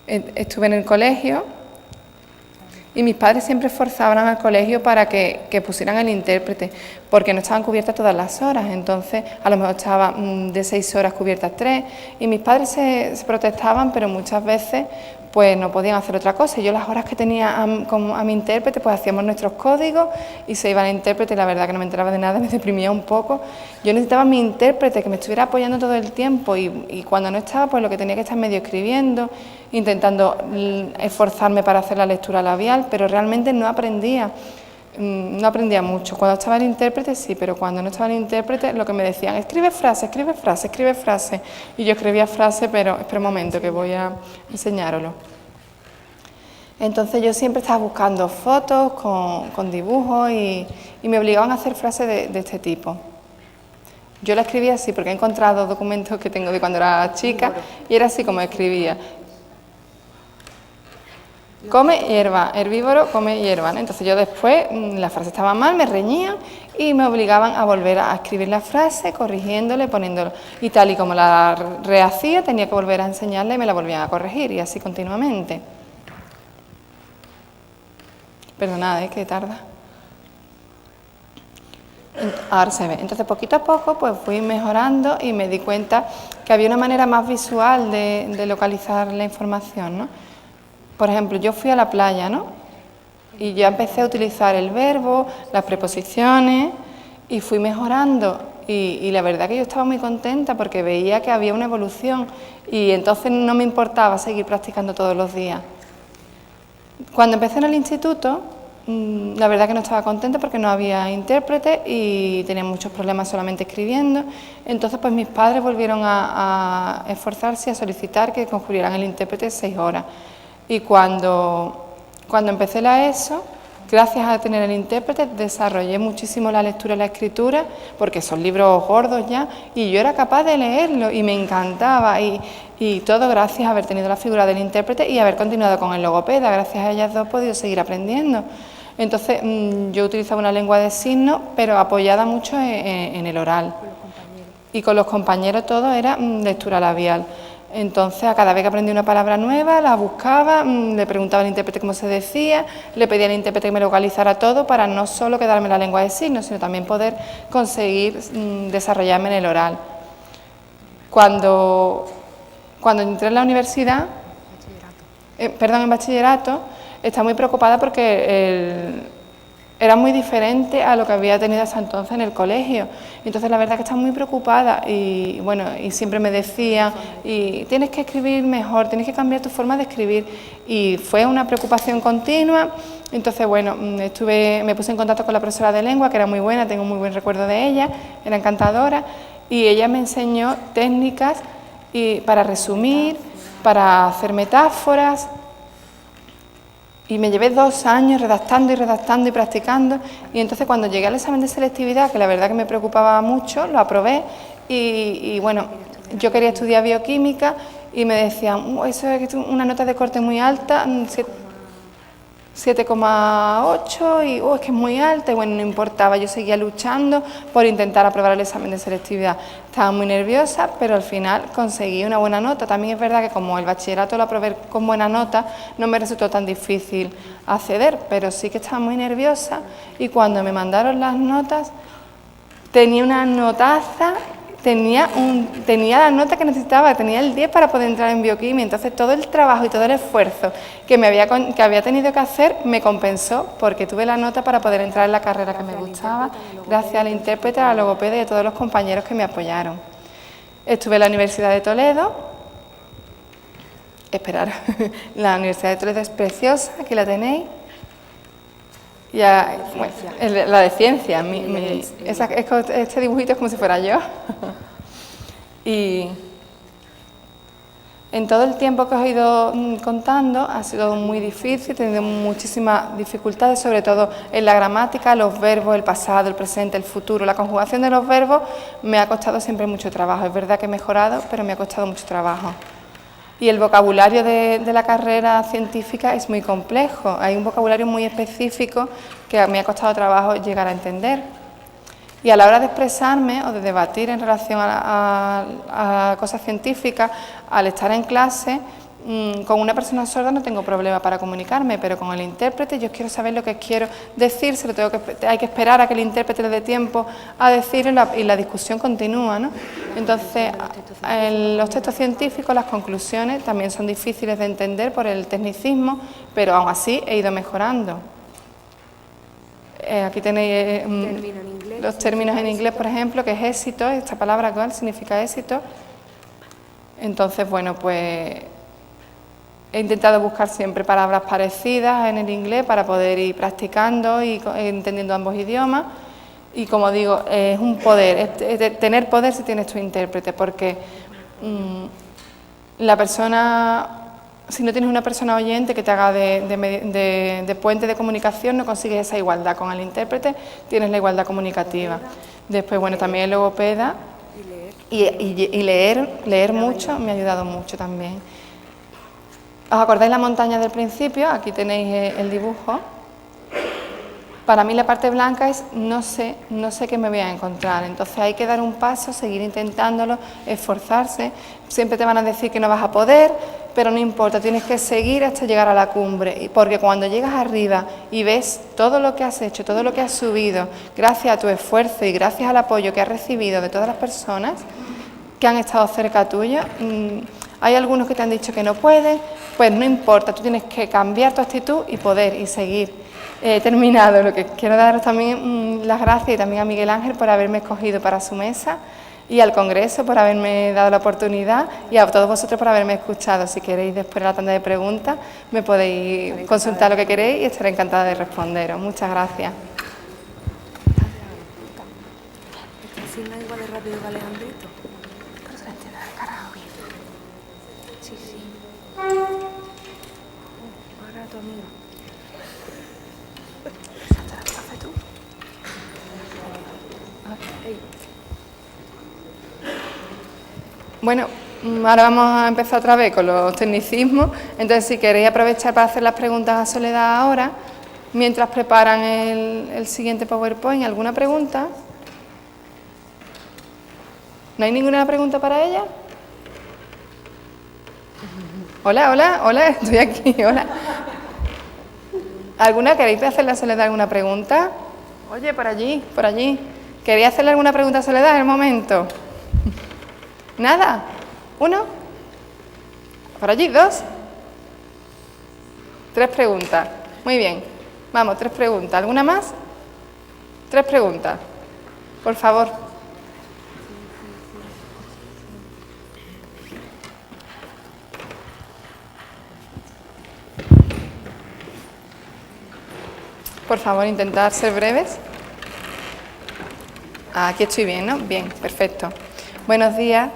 estuve en el colegio, y mis padres siempre forzaban al colegio para que pusieran el intérprete, porque no estaban cubiertas todas las horas, entonces a lo mejor estaba de 6 horas cubiertas 3, y mis padres se protestaban, pero muchas veces pues no podían hacer otra cosa. Yo las horas que tenía a mi intérprete, pues hacíamos nuestros códigos y se iba al intérprete, y la verdad que no me enteraba de nada, me deprimía un poco. Yo necesitaba a mi intérprete que me estuviera apoyando todo el tiempo, y cuando no estaba, pues lo que tenía que estar medio escribiendo, intentando esforzarme para hacer la lectura labial, pero realmente no aprendía mucho. Cuando estaba el intérprete sí, pero cuando no estaba el intérprete lo que me decían, escribe frase, escribe frase, escribe frase, y yo escribía frase, pero espera un momento que voy a enseñároslo. Entonces yo siempre estaba buscando fotos con dibujos y me obligaban a hacer frases de este tipo. Yo la escribía así porque he encontrado documentos que tengo de cuando era chica y era así como escribía. Come hierba, herbívoro come hierba, ¿no? Entonces yo después, la frase estaba mal, me reñían y me obligaban a volver a escribir la frase, corrigiéndole, poniéndolo. Y tal y como la rehacía, tenía que volver a enseñarle y me la volvían a corregir, y así continuamente. Perdonad, que tarda. Ahora se ve. Entonces poquito a poco pues fui mejorando y me di cuenta que había una manera más visual de localizar la información, ¿no? Por ejemplo, yo fui a la playa, ¿no? Y ya empecé a utilizar el verbo, las preposiciones, y fui mejorando. Y la verdad que yo estaba muy contenta porque veía que había una evolución, y entonces no me importaba seguir practicando todos los días. Cuando empecé en el instituto, la verdad que no estaba contenta porque no había intérprete y tenía muchos problemas solamente escribiendo. Entonces pues mis padres volvieron a esforzarse y a solicitar que concurrieran el intérprete 6 horas. Y cuando empecé la ESO, gracias a tener el intérprete, desarrollé muchísimo la lectura y la escritura, porque son libros gordos ya, y yo era capaz de leerlo y me encantaba, y todo gracias a haber tenido la figura del intérprete y haber continuado con el logopeda. Gracias a ellas dos he podido seguir aprendiendo. Entonces yo utilizaba una lengua de signos, pero apoyada mucho en el oral. Y con los compañeros todo era lectura labial. Entonces, a cada vez que aprendí una palabra nueva, la buscaba, le preguntaba al intérprete cómo se decía, le pedía al intérprete que me localizara todo para no solo quedarme en la lengua de signos, sino también poder conseguir desarrollarme en el oral. Cuando entré en la universidad, en bachillerato, estaba muy preocupada porque era muy diferente a lo que había tenido hasta entonces en el colegio. Entonces la verdad que estaba muy preocupada y bueno, y siempre me decían, y tienes que escribir mejor, tienes que cambiar tu forma de escribir, y fue una preocupación continua. Entonces bueno, me puse en contacto con la profesora de lengua, que era muy buena, tengo muy buen recuerdo de ella, era encantadora, y ella me enseñó técnicas para resumir, para hacer metáforas. Y me llevé 2 años redactando y practicando, y entonces cuando llegué al examen de selectividad, que la verdad que me preocupaba mucho, lo aprobé, y bueno, yo quería estudiar bioquímica y me decían, eso es una nota de corte muy alta, 7,8 y es que es muy alta, y bueno, no importaba, yo seguía luchando por intentar aprobar el examen de selectividad. Estaba muy nerviosa, pero al final conseguí una buena nota. También es verdad que como el bachillerato lo aprobé con buena nota, no me resultó tan difícil acceder, pero sí que estaba muy nerviosa, y cuando me mandaron las notas, tenía una notaza. Tenía la nota que necesitaba, tenía el 10 para poder entrar en bioquímica. Entonces todo el trabajo y todo el esfuerzo que había tenido que hacer me compensó, porque tuve la nota para poder entrar en la carrera que me gustaba, gracias al intérprete, a la logopeda y a todos los compañeros que me apoyaron. Estuve en la Universidad de Toledo. La Universidad de Toledo es preciosa, aquí la tenéis. Ya, bueno, la de ciencia, este dibujito es como si fuera yo. Y en todo el tiempo que os he ido contando ha sido muy difícil, he tenido muchísimas dificultades, sobre todo en la gramática, los verbos, el pasado, el presente, el futuro. La conjugación de los verbos me ha costado siempre mucho trabajo. Es verdad que he mejorado, pero me ha costado mucho trabajo. Y el vocabulario de la carrera científica es muy complejo, hay un vocabulario muy específico que me ha costado trabajo llegar a entender. Y a la hora de expresarme o de debatir en relación a cosas científicas, al estar en clase, con una persona sorda no tengo problema para comunicarme, pero con el intérprete yo quiero saber lo que quiero decir, hay que esperar a que el intérprete le dé tiempo a decirlo y la discusión continúa, ¿no? Entonces, los textos científicos, las conclusiones también son difíciles de entender por el tecnicismo, pero aún así he ido mejorando. Aquí tenéis los términos en inglés, por ejemplo, que es éxito, esta palabra actual significa éxito. Entonces, bueno, pues he intentado buscar siempre palabras parecidas en el inglés para poder ir practicando y entendiendo ambos idiomas. Y como digo, es un poder, tener poder si tienes tu intérprete, porque la persona, si no tienes una persona oyente que te haga de puente de comunicación, no consigues esa igualdad. Con el intérprete tienes la igualdad comunicativa. Después, bueno, también el logopeda y leer mucho me ha ayudado mucho también. ¿Os acordáis la montaña del principio? Aquí tenéis el dibujo. Para mí la parte blanca es no sé qué me voy a encontrar. Entonces hay que dar un paso, seguir intentándolo, esforzarse. Siempre te van a decir que no vas a poder, pero no importa, tienes que seguir hasta llegar a la cumbre. Porque cuando llegas arriba y ves todo lo que has hecho, todo lo que has subido, gracias a tu esfuerzo y gracias al apoyo que has recibido de todas las personas que han estado cerca tuyo, hay algunos que te han dicho que no puedes, pues no importa, tú tienes que cambiar tu actitud y poder y seguir. He terminado. Lo que quiero daros también las gracias y también a Miguel Ángel por haberme escogido para su mesa y al Congreso por haberme dado la oportunidad y a todos vosotros por haberme escuchado. Si queréis después de la tanda de preguntas me podéis consultar lo que queréis y estaré encantada de responderos. Muchas gracias. Bueno, ahora vamos a empezar otra vez con los tecnicismos. Entonces, si queréis aprovechar para hacer las preguntas a Soledad ahora, mientras preparan el siguiente PowerPoint. ¿Alguna pregunta? ¿No hay ninguna pregunta para ella? Hola, estoy aquí, hola. ¿Alguna? ¿Queréis hacerle a Soledad alguna pregunta? Oye, por allí. ¿Queréis hacerle alguna pregunta a Soledad en el momento? ¿Nada? ¿Uno? ¿Por allí? ¿Dos? 3 preguntas. Muy bien. Vamos, 3 preguntas. ¿Alguna más? 3 preguntas. Por favor. Por favor, intentad ser breves. Aquí estoy bien, ¿no? Bien, perfecto. Buenos días.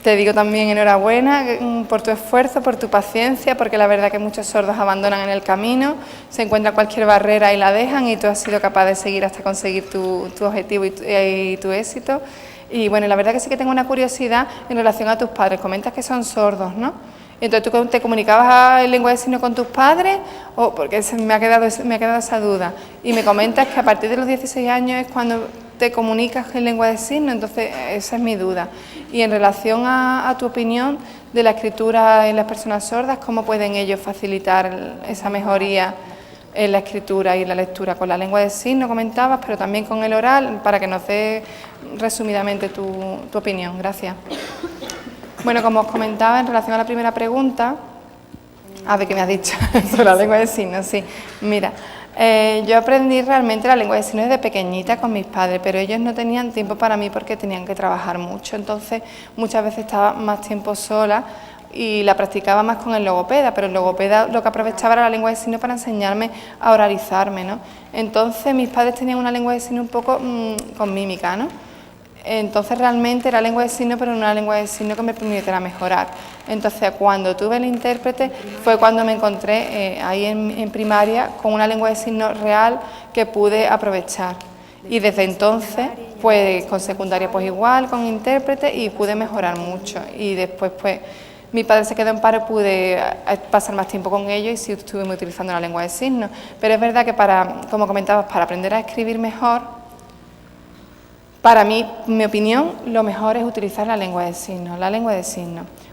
Te digo también enhorabuena por tu esfuerzo, por tu paciencia, porque la verdad que muchos sordos abandonan en el camino, se encuentran cualquier barrera y la dejan, y tú has sido capaz de seguir hasta conseguir tu objetivo y tu éxito. Y bueno, la verdad que sí que tengo una curiosidad en relación a tus padres. Comentas que son sordos, ¿no? Entonces, ¿tú te comunicabas en lengua de signos con tus padres? O porque me ha quedado esa duda. Y me comentas que a partir de los 16 años es cuando te comunicas en lengua de signos, entonces esa es mi duda. Y en relación a tu opinión de la escritura en las personas sordas, ¿cómo pueden ellos facilitar esa mejoría en la escritura y en la lectura? Con la lengua de signos comentabas, pero también con el oral, para que nos dé resumidamente tu opinión. Gracias. Bueno, como os comentaba, en relación a la primera pregunta, a ver qué me has dicho sobre la lengua de signos, sí. Mira, yo aprendí realmente la lengua de signos desde pequeñita con mis padres, pero ellos no tenían tiempo para mí porque tenían que trabajar mucho, entonces muchas veces estaba más tiempo sola y la practicaba más con el logopeda, pero el logopeda lo que aprovechaba era la lengua de signos para enseñarme a oralizarme, ¿no? Entonces mis padres tenían una lengua de signos un poco con mímica, ¿no? Entonces realmente era lengua de signos, pero una lengua de signos que me permitiera mejorar. Entonces cuando tuve el intérprete fue cuando me encontré ahí en primaria con una lengua de signos real que pude aprovechar. Y desde entonces, pues con secundaria pues igual, con intérprete, y pude mejorar mucho. Y después pues mi padre se quedó en paro y pude pasar más tiempo con ellos y sí estuve utilizando la lengua de signos. Pero es verdad que como comentabas, para aprender a escribir mejor, para mí, mi opinión, lo mejor es utilizar la lengua de signos.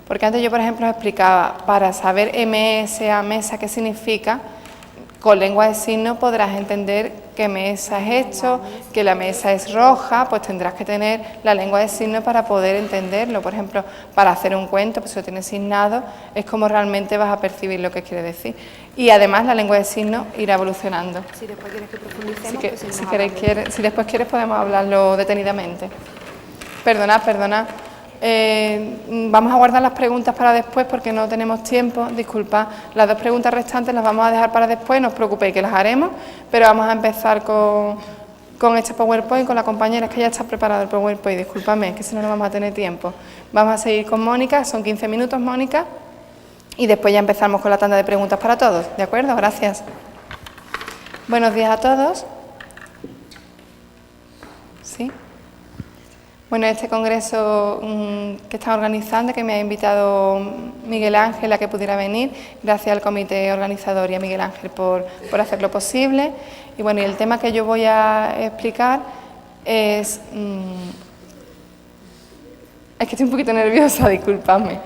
Porque antes yo, por ejemplo, os explicaba, para saber mesa, mesa, qué significa, con lengua de signos podrás entender que mesa es esto, que la mesa es roja, pues tendrás que tener la lengua de signos para poder entenderlo. Por ejemplo, para hacer un cuento, pues si lo tienes signado, es como realmente vas a percibir lo que quiere decir. Y además la lengua de signos irá evolucionando. Si después quieres que profundicemos, si después quieres podemos hablarlo detenidamente. Perdonad. Vamos a guardar las preguntas para después porque no tenemos tiempo, disculpad. Las 2 preguntas restantes las vamos a dejar para después, no os preocupéis que las haremos, pero vamos a empezar con este PowerPoint, con la compañera, que ya está preparado el PowerPoint, discúlpame, que si no, no vamos a tener tiempo. Vamos a seguir con Mónica, son 15 minutos, Mónica, y después ya empezamos con la tanda de preguntas para todos, ¿de acuerdo? Gracias. Buenos días a todos. ¿Sí? Bueno, este congreso que están organizando, que me ha invitado Miguel Ángel a que pudiera venir, gracias al comité organizador y a Miguel Ángel por hacerlo posible. Y bueno, y el tema que yo voy a explicar es que estoy un poquito nerviosa, disculpadme.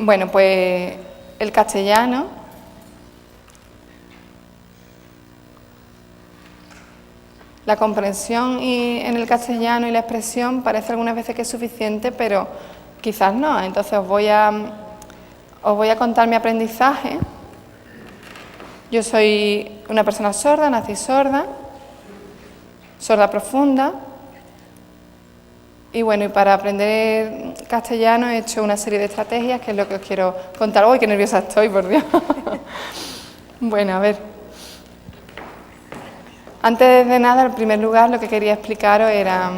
Bueno, pues el castellano. La comprensión en el castellano y la expresión parece algunas veces que es suficiente, pero quizás no. Entonces os voy a contar mi aprendizaje. Yo soy una persona sorda, nací sorda profunda. Y bueno, y para aprender castellano he hecho una serie de estrategias, que es lo que os quiero contar. ¡Uy, qué nerviosa estoy, por Dios! Bueno, a ver. Antes de nada, en primer lugar, lo que quería explicaros era,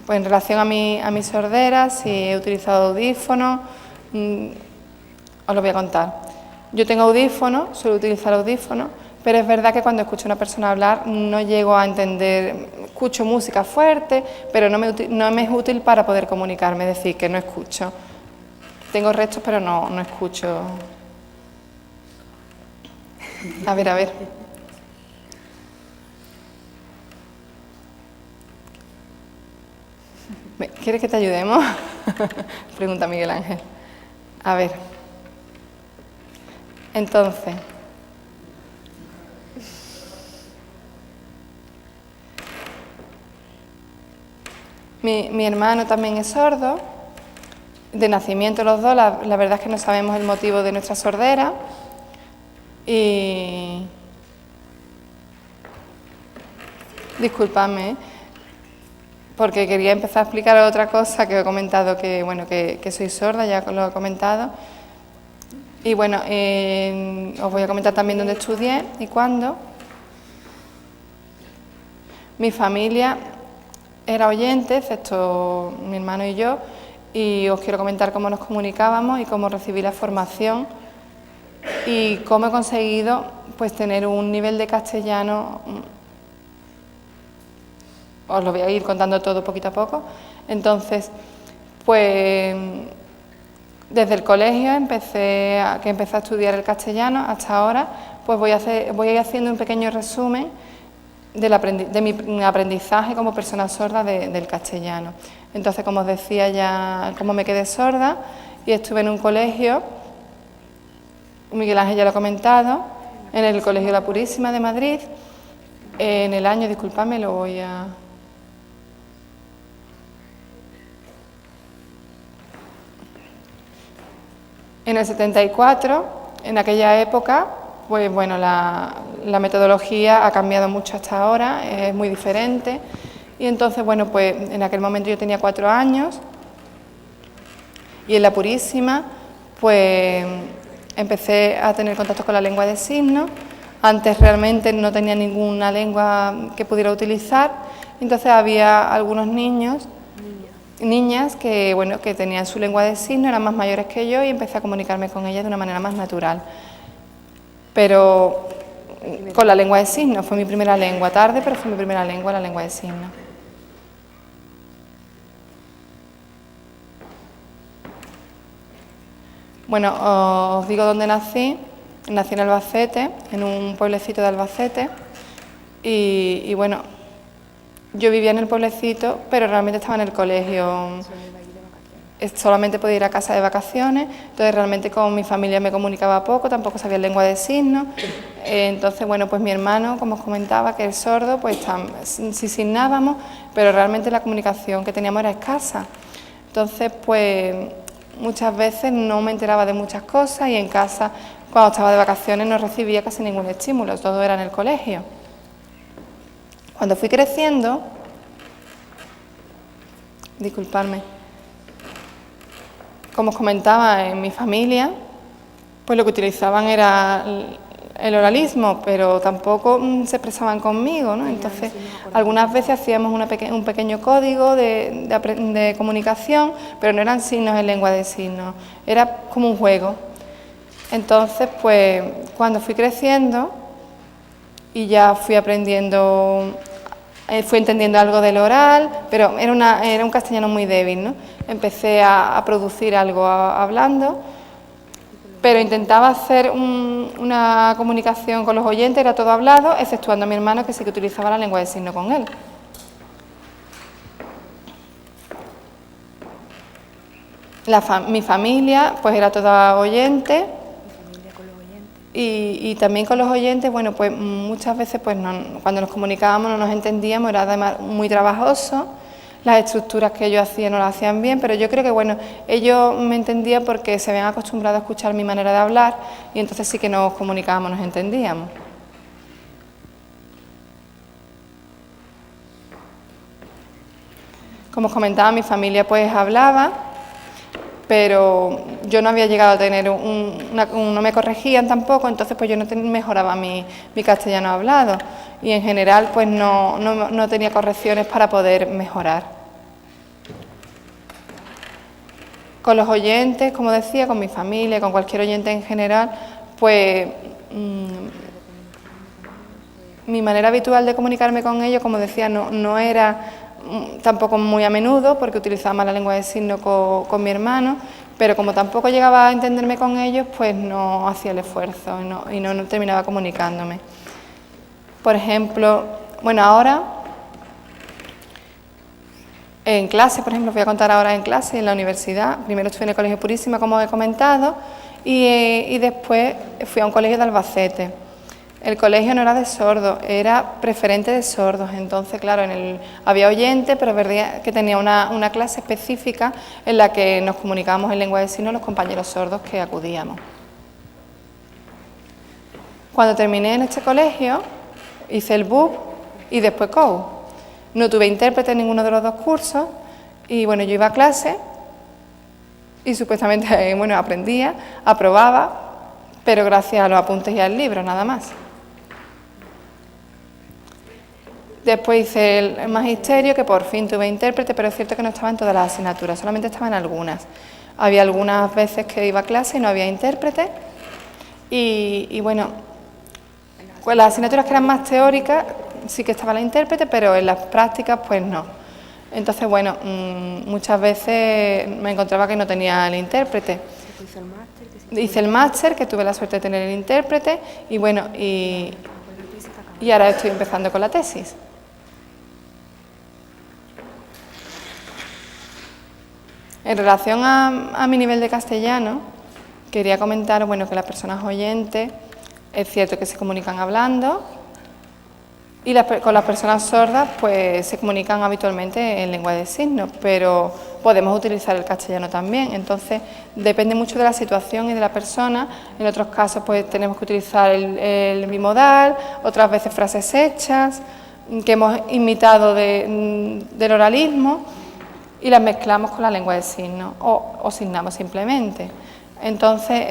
pues en relación a mi sordera, si he utilizado audífonos, os lo voy a contar. Yo tengo audífonos, suelo utilizar audífonos, pero es verdad que cuando escucho a una persona hablar no llego a entender, escucho música fuerte, pero no me es útil para poder comunicarme, es decir, que no escucho. Tengo restos, pero no escucho. A ver. ¿Quieres que te ayudemos? Pregunta Miguel Ángel. A ver. Entonces. Mi hermano también es sordo. De nacimiento los dos, la verdad es que no sabemos el motivo de nuestra sordera. Y... Disculpadme, porque quería empezar a explicar otra cosa que he comentado, que bueno, que soy sorda, ya lo he comentado. Y bueno, os voy a comentar también dónde estudié y cuándo. Mi familia era oyente, excepto mi hermano y yo, y os quiero comentar cómo nos comunicábamos y cómo recibí la formación y cómo he conseguido pues tener un nivel de castellano. Os lo voy a ir contando todo poquito a poco. Entonces, pues desde el colegio empecé a estudiar el castellano hasta ahora, pues voy a ir haciendo un pequeño resumen de mi aprendizaje como persona sorda del castellano. Entonces, como os decía ya, como me quedé sorda y estuve en un colegio, Miguel Ángel ya lo ha comentado, en el Colegio La Purísima de Madrid, en el año, disculpadme, lo voy a... En el 74, en aquella época, pues bueno, la metodología ha cambiado mucho hasta ahora, es muy diferente. Y entonces, bueno, pues en aquel momento yo tenía 4 años y en La Purísima, pues empecé a tener contacto con la lengua de signos. Antes realmente no tenía ninguna lengua que pudiera utilizar, entonces había algunos niñas que, bueno, que tenían su lengua de signos, eran más mayores que yo y empecé a comunicarme con ellas de una manera más natural. Pero con la lengua de signos, fue mi primera lengua, tarde, pero fue mi primera lengua, la lengua de signos. Bueno, os digo dónde nací. Nací en Albacete, en un pueblecito de Albacete, y bueno, yo vivía en el pueblecito, pero realmente estaba en el colegio. solamente podía ir a casa de vacaciones, entonces realmente con mi familia me comunicaba poco, tampoco sabía lengua de signos, entonces bueno, pues mi hermano, como os comentaba, que es sordo, pues sí signábamos, pero realmente la comunicación que teníamos era escasa, entonces pues muchas veces no me enteraba de muchas cosas y en casa, cuando estaba de vacaciones, no recibía casi ningún estímulo, todo era en el colegio. Cuando fui creciendo, disculpadme, como os comentaba, en mi familia, pues lo que utilizaban era el oralismo, pero tampoco se expresaban conmigo, ¿no? Entonces, algunas veces hacíamos un pequeño código de comunicación, pero no eran signos en lengua de signos, era como un juego. Entonces, pues, cuando fui creciendo y ya fui aprendiendo, fui entendiendo algo del oral, pero era un castellano muy débil, ¿no? Empecé a producir algo hablando, pero intentaba hacer una comunicación con los oyentes, era todo hablado, exceptuando a mi hermano, que sí que utilizaba la lengua de signos con él. Mi familia, pues era toda oyente. Y también con los oyentes, bueno, pues muchas veces pues cuando nos comunicábamos no nos entendíamos, era además muy trabajoso, las estructuras que ellos hacían no las hacían bien, pero yo creo que bueno, ellos me entendían porque se habían acostumbrado a escuchar mi manera de hablar y entonces sí que nos comunicábamos, nos entendíamos. Como os comentaba, mi familia pues hablaba, pero yo no había llegado a tener no me corregían tampoco, entonces pues yo no mejoraba mi castellano hablado y en general pues no tenía correcciones para poder mejorar. Con los oyentes, como decía, con mi familia, con cualquier oyente en general, pues mi manera habitual de comunicarme con ellos, como decía, no era tampoco muy a menudo, porque utilizaba más la lengua de signos con mi hermano, pero como tampoco llegaba a entenderme con ellos, pues no hacía el esfuerzo y no terminaba comunicándome. Por ejemplo, bueno, ahora, en clase, por ejemplo, voy a contar ahora en clase, en la universidad. Primero estuve en el Colegio Purísima, como he comentado, y después fui a un colegio de Albacete. El colegio no era de sordos, era preferente de sordos, entonces claro, había oyentes, pero es verdad que tenía una clase específica en la que nos comunicábamos en lengua de signos los compañeros sordos que acudíamos. Cuando terminé en este colegio, hice el BUP y después COU. No tuve intérprete en ninguno de los dos cursos y bueno, yo iba a clase y supuestamente bueno, aprendía, aprobaba, pero gracias a los apuntes y al libro, nada más. Después hice el magisterio, que por fin tuve intérprete, pero es cierto que no estaba en todas las asignaturas, solamente estaba en algunas. Había algunas veces que iba a clase y no había intérprete. Y bueno, pues las asignaturas que eran más teóricas sí que estaba la intérprete, pero en las prácticas pues no. Entonces, bueno, muchas veces me encontraba que no tenía el intérprete. Hice el máster, que tuve la suerte de tener el intérprete, y bueno, y ahora estoy empezando con la tesis. En relación a mi nivel de castellano, quería comentar bueno, que las personas oyentes, es cierto que se comunican hablando, y con las personas sordas pues se comunican habitualmente en lengua de signos, pero podemos utilizar el castellano también, entonces depende mucho de la situación y de la persona. En otros casos pues tenemos que utilizar el bimodal, otras veces frases hechas que hemos imitado del oralismo y las mezclamos con la lengua de signos o signamos simplemente. Entonces,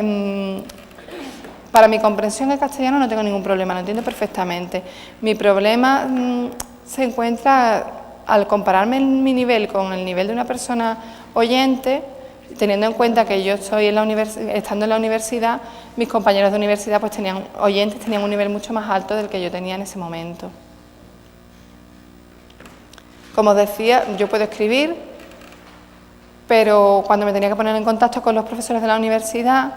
para mi comprensión en castellano no tengo ningún problema, lo entiendo perfectamente. Mi problema se encuentra al compararme mi nivel con el nivel de una persona oyente, teniendo en cuenta que yo estoy estando en la universidad, mis compañeros de universidad pues tenían un nivel mucho más alto del que yo tenía en ese momento. Como os decía, yo puedo escribir, pero cuando me tenía que poner en contacto con los profesores de la universidad,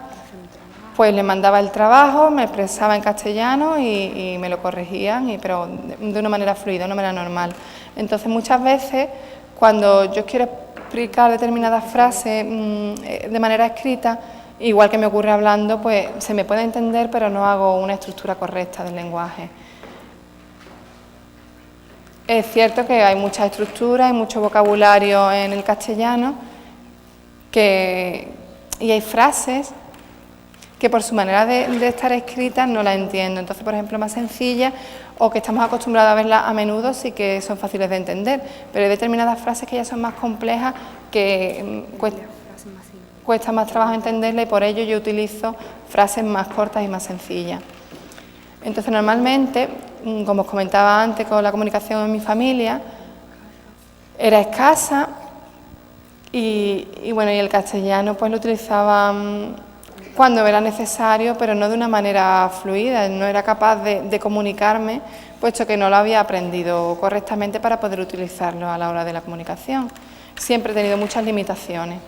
pues les mandaba el trabajo, me expresaba en castellano y me lo corregían, pero de una manera fluida, de una manera normal. Entonces muchas veces cuando yo quiero explicar determinadas frases de manera escrita, igual que me ocurre hablando, pues se me puede entender, pero no hago una estructura correcta del lenguaje. Es cierto que hay mucha estructura, hay mucho vocabulario en el castellano, y hay frases que por su manera de estar escritas no las entiendo. Entonces, por ejemplo, más sencillas o que estamos acostumbrados a verlas a menudo sí que son fáciles de entender, pero hay determinadas frases que ya son más complejas que cuesta más trabajo entenderlas, y por ello yo utilizo frases más cortas y más sencillas. Entonces, normalmente, como os comentaba antes, con la comunicación en mi familia era escasa y bueno, y el castellano pues lo utilizaba cuando era necesario, pero no de una manera fluida. No era capaz de comunicarme, puesto que no lo había aprendido correctamente para poder utilizarlo a la hora de la comunicación. Siempre he tenido muchas limitaciones.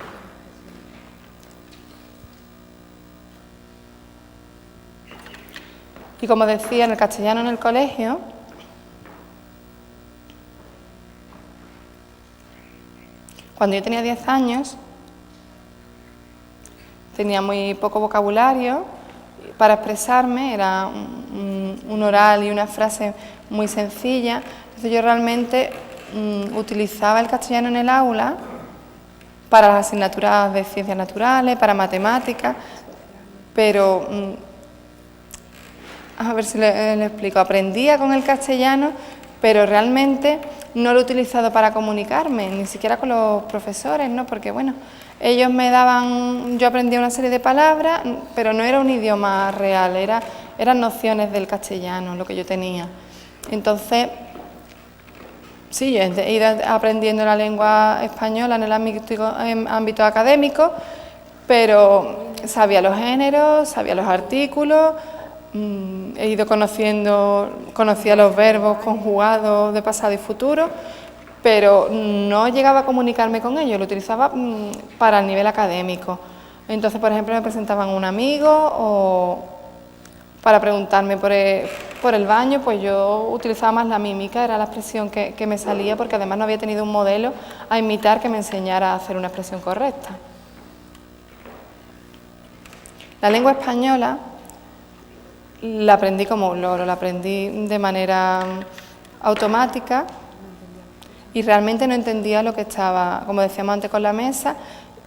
Y como decía, en el castellano en el colegio, cuando yo tenía 10 años, tenía muy poco vocabulario para expresarme, era un oral y una frase muy sencilla. Entonces yo realmente utilizaba el castellano en el aula para las asignaturas de ciencias naturales, para matemáticas, pero a ver si le explico, aprendía con el castellano, pero realmente no lo he utilizado para comunicarme, ni siquiera con los profesores, ¿no? Porque bueno, ellos me daban, yo aprendía una serie de palabras, pero no era un idioma real, eran nociones del castellano lo que yo tenía. Entonces, sí, yo he ido aprendiendo la lengua española en el ámbito académico, pero sabía los géneros, sabía los artículos, he ido conocía los verbos conjugados de pasado y futuro, pero no llegaba a comunicarme con ellos, lo utilizaba para el nivel académico. Entonces, por ejemplo, me presentaban un amigo o para preguntarme por el baño, pues yo utilizaba más la mímica, era la expresión que me salía, porque además no había tenido un modelo a imitar que me enseñara a hacer una expresión correcta. La lengua española la aprendí como un loro, la aprendí de manera automática y realmente no entendía lo que estaba, como decíamos antes con la mesa,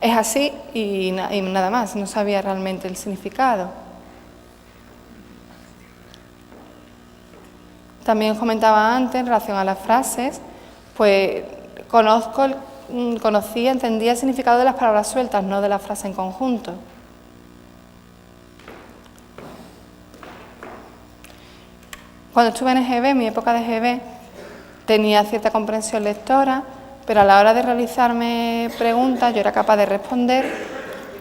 es así y nada más, no sabía realmente el significado. También comentaba antes, en relación a las frases, pues conocía, entendía el significado de las palabras sueltas, no de la frase en conjunto. Cuando estuve en EGB, en mi época de EGB, tenía cierta comprensión lectora, pero a la hora de realizarme preguntas yo era capaz de responder,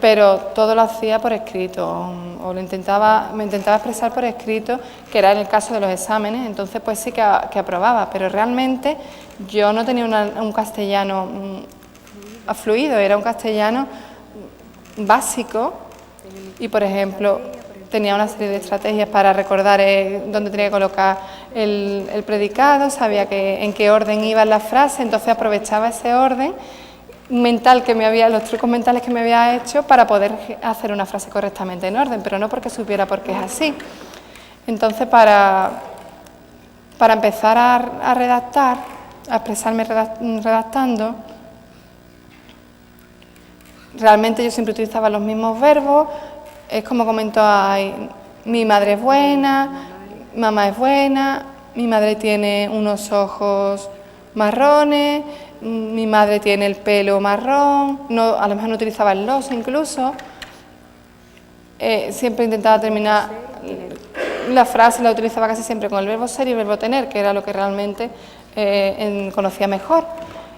pero todo lo hacía por escrito, o me intentaba expresar por escrito, que era en el caso de los exámenes. Entonces pues sí que aprobaba, pero realmente yo no tenía un castellano fluido, era un castellano básico y, por ejemplo, tenía una serie de estrategias para recordar dónde tenía que colocar el predicado, sabía en qué orden iban las frases, entonces aprovechaba ese orden mental los trucos mentales que me había hecho para poder hacer una frase correctamente en orden, pero no porque supiera por qué es así. Entonces, para empezar a redactar, a expresarme redactando, realmente yo siempre utilizaba los mismos verbos. Es como comentó ahí, mi madre es buena, mamá es buena, mi madre tiene unos ojos marrones, mi madre tiene el pelo marrón, a lo mejor no utilizaba el los incluso. Siempre intentaba terminar la frase, la utilizaba casi siempre con el verbo ser y el verbo tener, que era lo que realmente conocía mejor.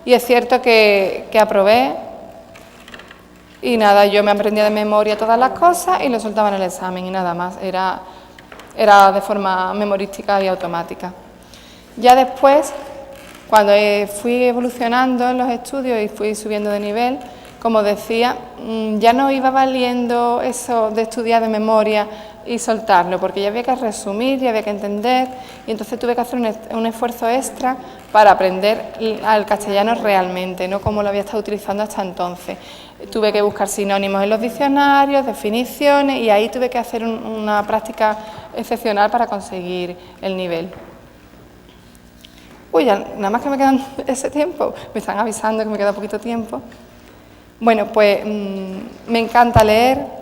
Y es cierto que aprobé. Y nada, yo me aprendía de memoria todas las cosas y lo soltaba en el examen y nada más, era de forma memorística y automática. Ya después, cuando fui evolucionando en los estudios y fui subiendo de nivel, como decía, ya no iba valiendo eso de estudiar de memoria y soltarlo, porque ya había que resumir, ya había que entender, y entonces tuve que hacer un esfuerzo extra para aprender al castellano realmente, no como lo había estado utilizando hasta entonces. Tuve que buscar sinónimos en los diccionarios, definiciones, y ahí tuve que hacer una práctica excepcional para conseguir el nivel. Uy, ya, nada más que me quedan ese tiempo, me están avisando que me queda poquito tiempo. Bueno, pues me encanta leer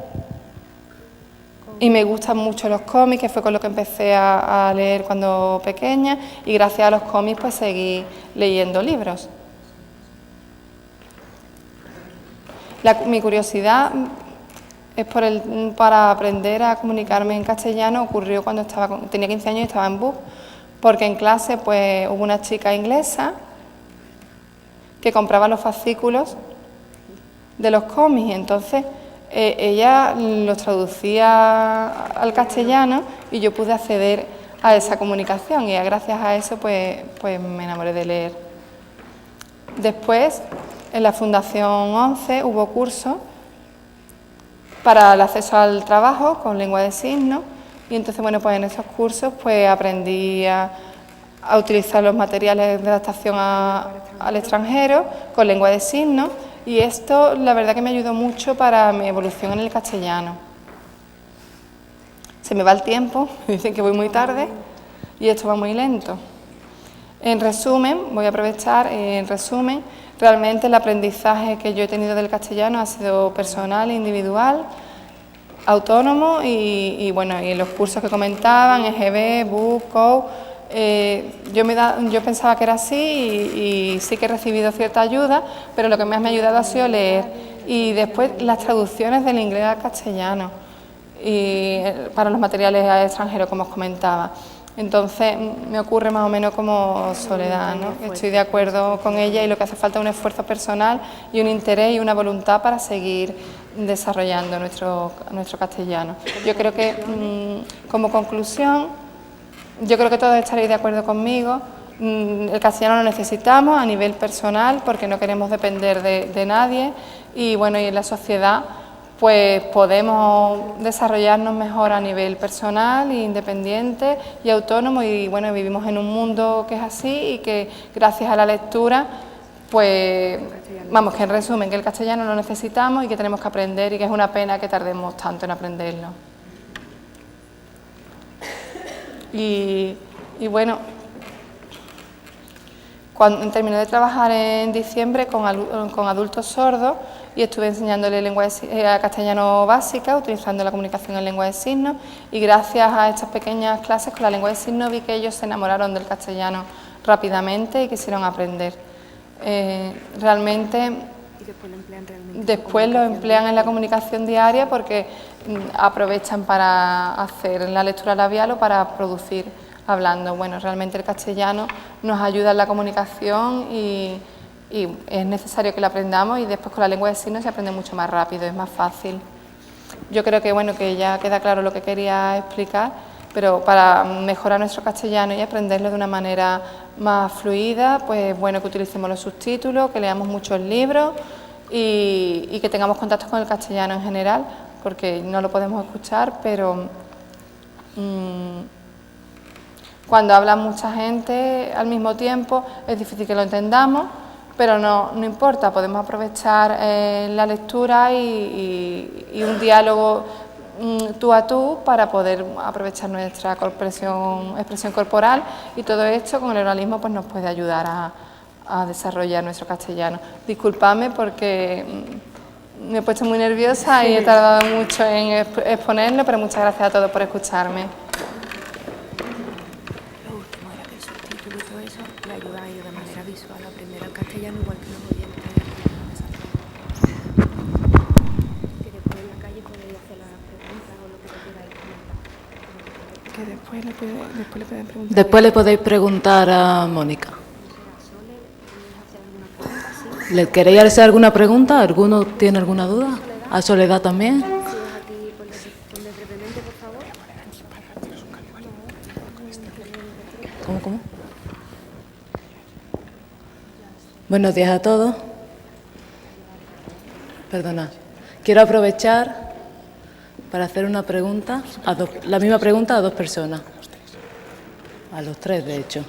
y me gustan mucho los cómics, que fue con lo que empecé a leer cuando pequeña, y gracias a los cómics pues seguí leyendo libros. Mi curiosidad es para aprender a comunicarme en castellano. Ocurrió cuando tenía 15 años y estaba en BUP, porque en clase pues hubo una chica inglesa que compraba los fascículos de los cómics, y entonces ella los traducía al castellano y yo pude acceder a esa comunicación, y gracias a eso pues me enamoré de leer. Después, en la Fundación 11 hubo cursos para el acceso al trabajo con lengua de signos, y entonces bueno, pues en esos cursos pues aprendí a utilizar los materiales de adaptación al extranjero con lengua de signos, y esto la verdad que me ayudó mucho para mi evolución en el castellano. Se me va el tiempo, me dicen que voy muy tarde y esto va muy lento. En resumen, voy a aprovechar, realmente el aprendizaje que yo he tenido del castellano ha sido personal, individual, autónomo, y bueno, y en los cursos que comentaban, EGB, BUP, COU, yo pensaba que era así, y sí que he recibido cierta ayuda, pero lo que más me ha ayudado ha sido leer, y después las traducciones del inglés al castellano, y para los materiales extranjeros, como os comentaba. Entonces me ocurre más o menos como Soledad, ¿no? Estoy de acuerdo con ella, y lo que hace falta es un esfuerzo personal y un interés y una voluntad para seguir desarrollando nuestro castellano. Yo creo que, como conclusión, yo creo que todos estaréis de acuerdo conmigo. El castellano lo necesitamos a nivel personal porque no queremos depender de nadie, y bueno, y en la sociedad pues podemos desarrollarnos mejor a nivel personal, independiente y autónomo, y bueno, vivimos en un mundo que es así, y que gracias a la lectura, pues vamos, que en resumen, que el castellano lo necesitamos y que tenemos que aprender, y que es una pena que tardemos tanto en aprenderlo. Y bueno, cuando terminé de trabajar en diciembre con adultos sordos, y estuve enseñándole lengua castellano básica, utilizando la comunicación en lengua de signos, y gracias a estas pequeñas clases con la lengua de signos vi que ellos se enamoraron del castellano rápidamente y quisieron aprender. Realmente, después lo emplean en la comunicación diaria, porque aprovechan para hacer la lectura labial o para producir hablando. Bueno, realmente el castellano nos ayuda en la comunicación, y es necesario que lo aprendamos, y después con la lengua de signos se aprende mucho más rápido, es más fácil. Yo creo que bueno, que ya queda claro lo que quería explicar, pero para mejorar nuestro castellano y aprenderlo de una manera más fluida, pues bueno, que utilicemos los subtítulos, que leamos muchos libros, y que tengamos contacto con el castellano en general, porque no lo podemos escuchar, pero cuando habla mucha gente al mismo tiempo es difícil que lo entendamos, pero no importa, podemos aprovechar la lectura y un diálogo tú a tú para poder aprovechar nuestra expresión corporal, y todo esto con el oralismo pues nos puede ayudar a desarrollar nuestro castellano. Disculpadme porque me he puesto muy nerviosa y he tardado mucho en exponerlo, pero muchas gracias a todos por escucharme. Lo último era que el subtítulo y todo eso le ayuda a ellos de manera visual a aprender el castellano, igual que los oyentes. Que después en la calle podéis hacer las preguntas o lo que queráis comentar. Que después le pueden preguntar. Después le podéis preguntar a Mónica. ¿Le queréis hacer alguna pregunta? ¿Alguno tiene alguna duda? ¿A Soledad también? ¿Cómo? Buenos días a todos. Perdona. Quiero aprovechar para hacer una pregunta, la misma pregunta a 2 personas. A los 3, de hecho.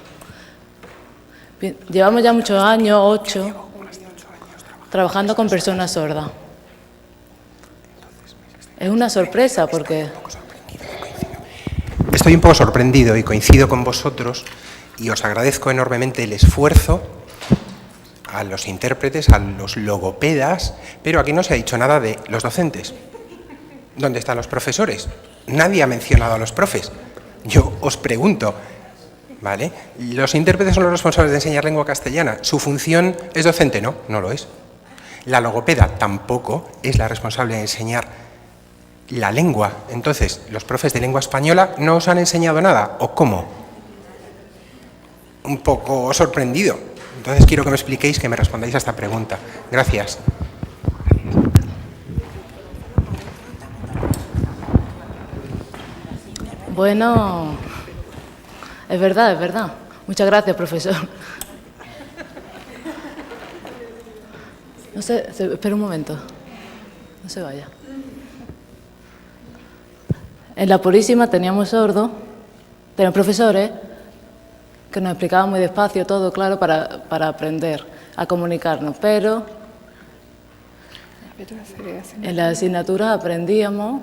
Bien, llevamos ya muchos años, 8, trabajando con personas sordas. Es una sorpresa porque... Estoy un poco sorprendido y coincido con vosotros y os agradezco enormemente el esfuerzo a los intérpretes, a los logopedas, pero aquí no se ha dicho nada de los docentes. ¿Dónde están los profesores? Nadie ha mencionado a los profes. Yo os pregunto, ¿vale? ¿Los intérpretes son los responsables de enseñar lengua castellana? ¿Su función es docente? No, no lo es. La logopeda tampoco es la responsable de enseñar la lengua. Entonces, ¿los profes de lengua española no os han enseñado nada? ¿O cómo? Un poco sorprendido. Entonces quiero que me expliquéis, que me respondáis a esta pregunta. Gracias. Bueno, es verdad, es verdad. Muchas gracias, profesor. No sé, espera un momento. No se vaya. En la Purísima teníamos sordos, teníamos profesores que nos explicaban muy despacio todo, claro, para aprender a comunicarnos, pero en las asignaturas aprendíamos...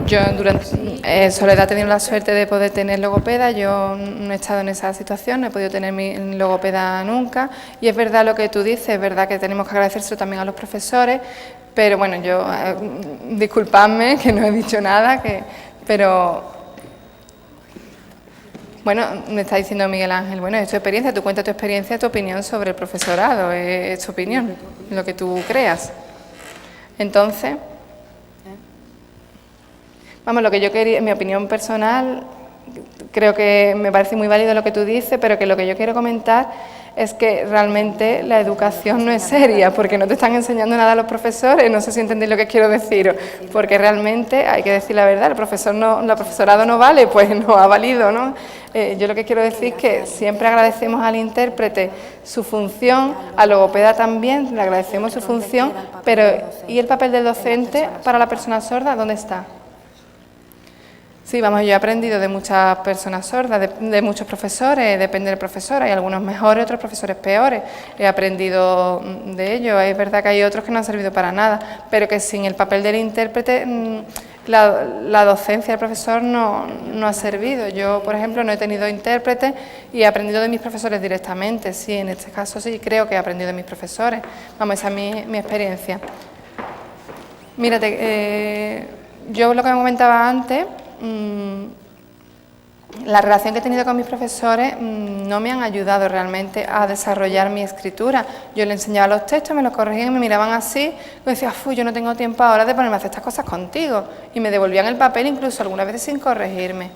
Yo durante Soledad he tenido la suerte de poder tener logopeda, yo no he estado en esa situación, no he podido tener mi logopeda nunca, y es verdad lo que tú dices, es verdad que tenemos que agradecérselo también a los profesores, pero bueno, yo, disculpadme que no he dicho nada, pero bueno, me está diciendo Miguel Ángel, bueno, es tu experiencia, tú cuentas tu experiencia, tu opinión sobre el profesorado, es tu opinión, lo que tú creas. Entonces... Vamos, lo que yo quería, mi opinión personal, creo que me parece muy válido lo que tú dices, pero que lo que yo quiero comentar es que realmente la educación no es seria, porque no te están enseñando nada a los profesores, no sé si entendéis lo que quiero deciros, porque realmente hay que decir la verdad, el profesorado no vale, pues no ha valido, ¿no? Yo lo que quiero decir es que siempre agradecemos al intérprete su función, al logopeda también, le agradecemos su función, pero ¿y el papel del docente para la persona sorda? ¿Dónde está? Sí, vamos, yo he aprendido de muchas personas sordas, de muchos profesores, depende del profesor, hay algunos mejores, otros profesores peores, he aprendido de ellos, es verdad que hay otros que no han servido para nada, pero que sin el papel del intérprete la docencia del profesor no ha servido. Yo, por ejemplo, no he tenido intérprete y he aprendido de mis profesores directamente, sí, en este caso sí, creo que he aprendido de mis profesores, vamos, esa es mi experiencia. Mírate, yo lo que me comentaba antes... la relación que he tenido con mis profesores no me han ayudado realmente a desarrollar mi escritura. Yo les enseñaba los textos, me los corregían y me miraban así, y decía, yo no tengo tiempo ahora de ponerme a hacer estas cosas contigo, y me devolvían el papel incluso algunas veces sin corregirme.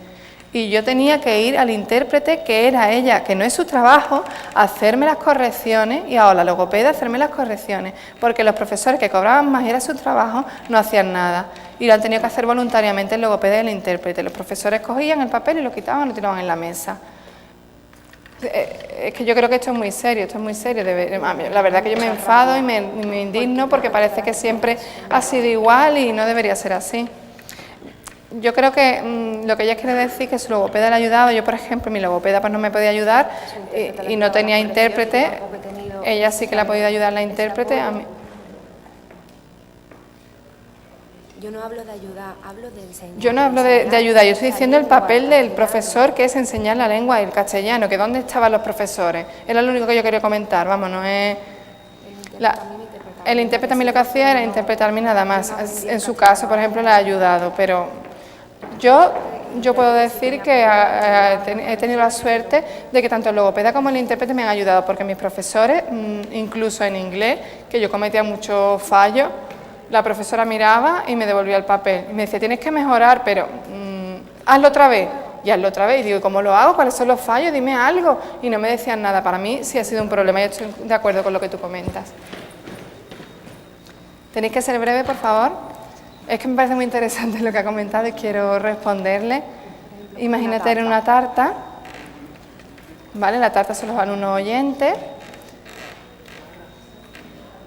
Y yo tenía que ir al intérprete, que era ella, que no es su trabajo, hacerme las correcciones, y a la logopeda hacerme las correcciones, porque los profesores que cobraban más, era su trabajo, no hacían nada. Y lo han tenido que hacer voluntariamente el logopeda y el intérprete. Los profesores cogían el papel y lo quitaban y lo tiraban en la mesa. Es que yo creo que esto es muy serio, La verdad que yo me enfado y me indigno porque parece que siempre ha sido igual y no debería ser así. Yo creo que lo que ella quiere decir es que su logopeda le ha ayudado. Yo, por ejemplo, mi logopeda pues no me podía ayudar y no tenía intérprete. Ella sí que le ha podido ayudar la intérprete a mí. Yo no hablo de ayuda, hablo de enseñar. Yo no hablo de ayuda, yo estoy diciendo el papel del profesor, que es enseñar la lengua, el castellano, que dónde estaban los profesores. Era lo único que yo quería comentar, vamos, no es... El intérprete a mí lo que hacía era interpretarme nada más. En su caso, por ejemplo, le ha ayudado, pero yo puedo decir que he tenido la suerte de que tanto el logopeda como el intérprete me han ayudado, porque mis profesores, incluso en inglés, que yo cometía muchos fallos, la profesora miraba y me devolvía el papel. Y me decía, tienes que mejorar, pero hazlo otra vez. Y hazlo otra vez. Y digo, ¿cómo lo hago? ¿Cuáles son los fallos? Dime algo. Y no me decían nada. Para mí sí ha sido un problema. Yo estoy de acuerdo con lo que tú comentas. ¿Tenéis que ser breve, por favor? Es que me parece muy interesante lo que ha comentado y quiero responderle. Imagínate en una tarta. ¿Vale? La tarta se los dan unos oyentes.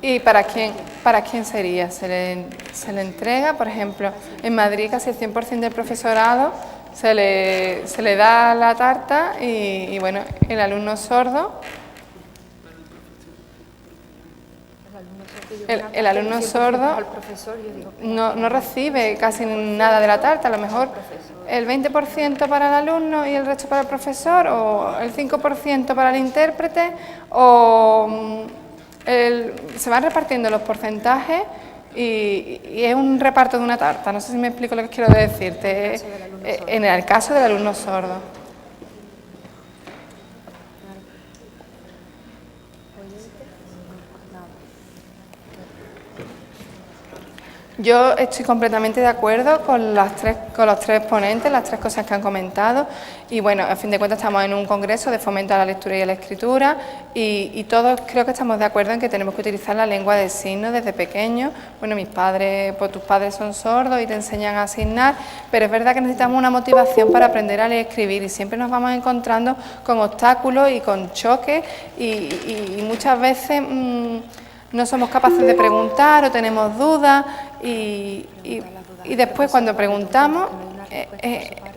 ¿Y para quién sería? Se le entrega, por ejemplo, en Madrid casi el 100% del profesorado se le da la tarta y bueno, el alumno sordo... El alumno sordo no recibe casi nada de la tarta, a lo mejor el 20% para el alumno y el resto para el profesor, o el 5% para el intérprete, o se van repartiendo los porcentajes y es un reparto de una tarta. No sé si me explico lo que quiero decirte. En el caso del alumno sordo. Yo estoy completamente de acuerdo con los tres ponentes, las tres cosas que han comentado, y bueno, a fin de cuentas estamos en un congreso de fomento a la lectura y a la escritura y todos creo que estamos de acuerdo en que tenemos que utilizar la lengua de signos desde pequeños. Bueno, mis padres, pues tus padres son sordos y te enseñan a asignar, pero es verdad que necesitamos una motivación para aprender a leer y escribir y siempre nos vamos encontrando con obstáculos y con choques y muchas veces... no somos capaces de preguntar o tenemos dudas y después cuando preguntamos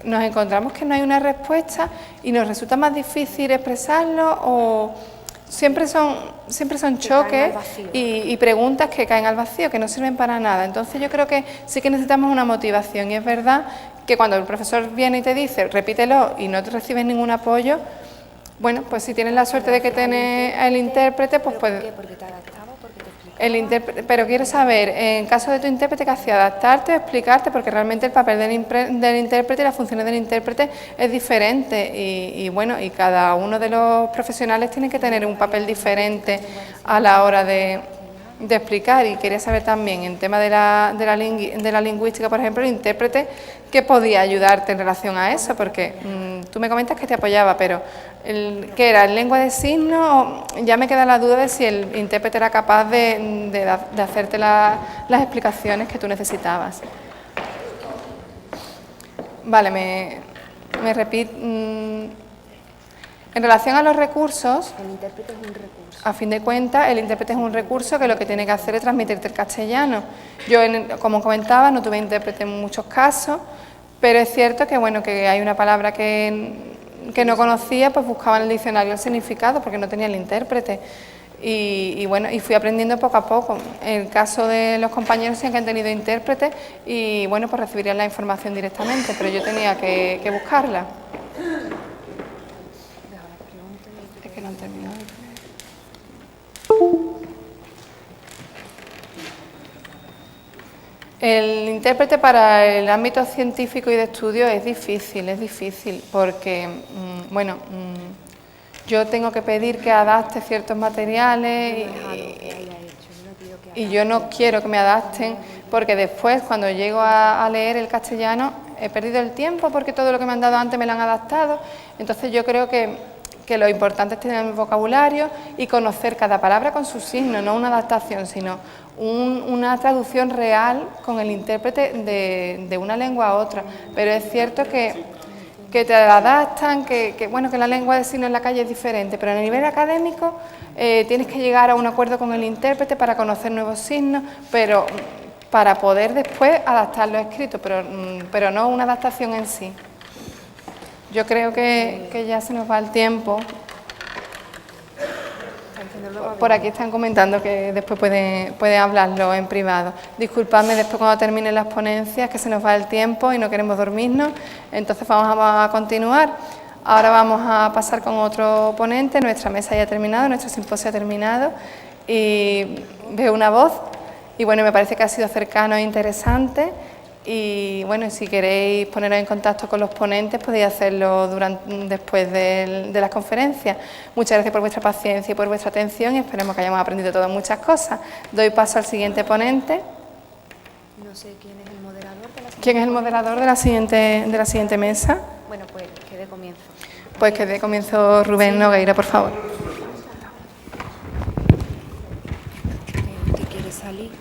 nos encontramos que no hay una respuesta y nos resulta más difícil expresarlo o siempre son choques y preguntas que caen al vacío, que no sirven para nada. Entonces yo creo que sí que necesitamos una motivación y es verdad que cuando el profesor viene y te dice repítelo y no te recibes ningún apoyo, bueno, pues si tienes la suerte de que tienes el intérprete, pues puedes... Pero quiero saber, en caso de tu intérprete, ¿qué hacía? ¿Adaptarte o explicarte? Porque realmente el papel del intérprete y las funciones del intérprete es diferente y bueno, y cada uno de los profesionales tiene que tener un papel diferente a la hora de explicar. Y quería saber también, en tema de la lingüística, por ejemplo, el intérprete, ¿qué podía ayudarte en relación a eso? Porque tú me comentas que te apoyaba, pero ¿qué era? ¿En lengua de signos? Ya me queda la duda de si el intérprete era capaz de hacerte las explicaciones que tú necesitabas. Vale, me repito. En relación a los recursos, el intérprete es un recurso. A fin de cuentas, el intérprete es un recurso que lo que tiene que hacer es transmitirte el castellano. Yo, como comentaba, no tuve intérprete en muchos casos, pero es cierto que, bueno, que hay una palabra que no conocía, pues buscaba en el diccionario el significado porque no tenía el intérprete. Y bueno, y fui aprendiendo poco a poco. En el caso de los compañeros sí que han tenido intérprete y bueno, pues recibirían la información directamente, pero yo tenía que buscarla. Es que no han terminado. El intérprete para el ámbito científico y de estudio es difícil porque, bueno, yo tengo que pedir que adapte ciertos materiales y yo no quiero que me adapten porque después cuando llego a leer el castellano he perdido el tiempo porque todo lo que me han dado antes me lo han adaptado. Entonces yo creo que lo importante es tener el vocabulario y conocer cada palabra con su signo, no una adaptación, sino una traducción real con el intérprete de una lengua a otra. Pero es cierto que te adaptan, bueno, que la lengua de signos en la calle es diferente, pero a nivel académico tienes que llegar a un acuerdo con el intérprete para conocer nuevos signos, pero para poder después adaptarlo escrito, pero no una adaptación en sí. Yo creo que ya se nos va el tiempo. Por aquí están comentando que después pueden hablarlo en privado. Disculpadme después cuando terminen las ponencias, que se nos va el tiempo y no queremos dormirnos. Entonces vamos a continuar. Ahora vamos a pasar con otro ponente. Nuestra mesa ya ha terminado, nuestro simposio ha terminado. Y veo una voz y bueno, me parece que ha sido cercano e interesante. Y bueno, si queréis poneros en contacto con los ponentes podéis hacerlo después de las conferencias. Muchas gracias por vuestra paciencia y por vuestra atención y esperemos que hayamos aprendido todas muchas cosas. Doy paso al siguiente ponente. No sé quién es el moderador de la siguiente. ¿Quién es el moderador de la siguiente mesa? Bueno, pues que dé comienzo. Pues que dé comienzo Rubén Nogueira, por favor. ¿Qué quiere salir?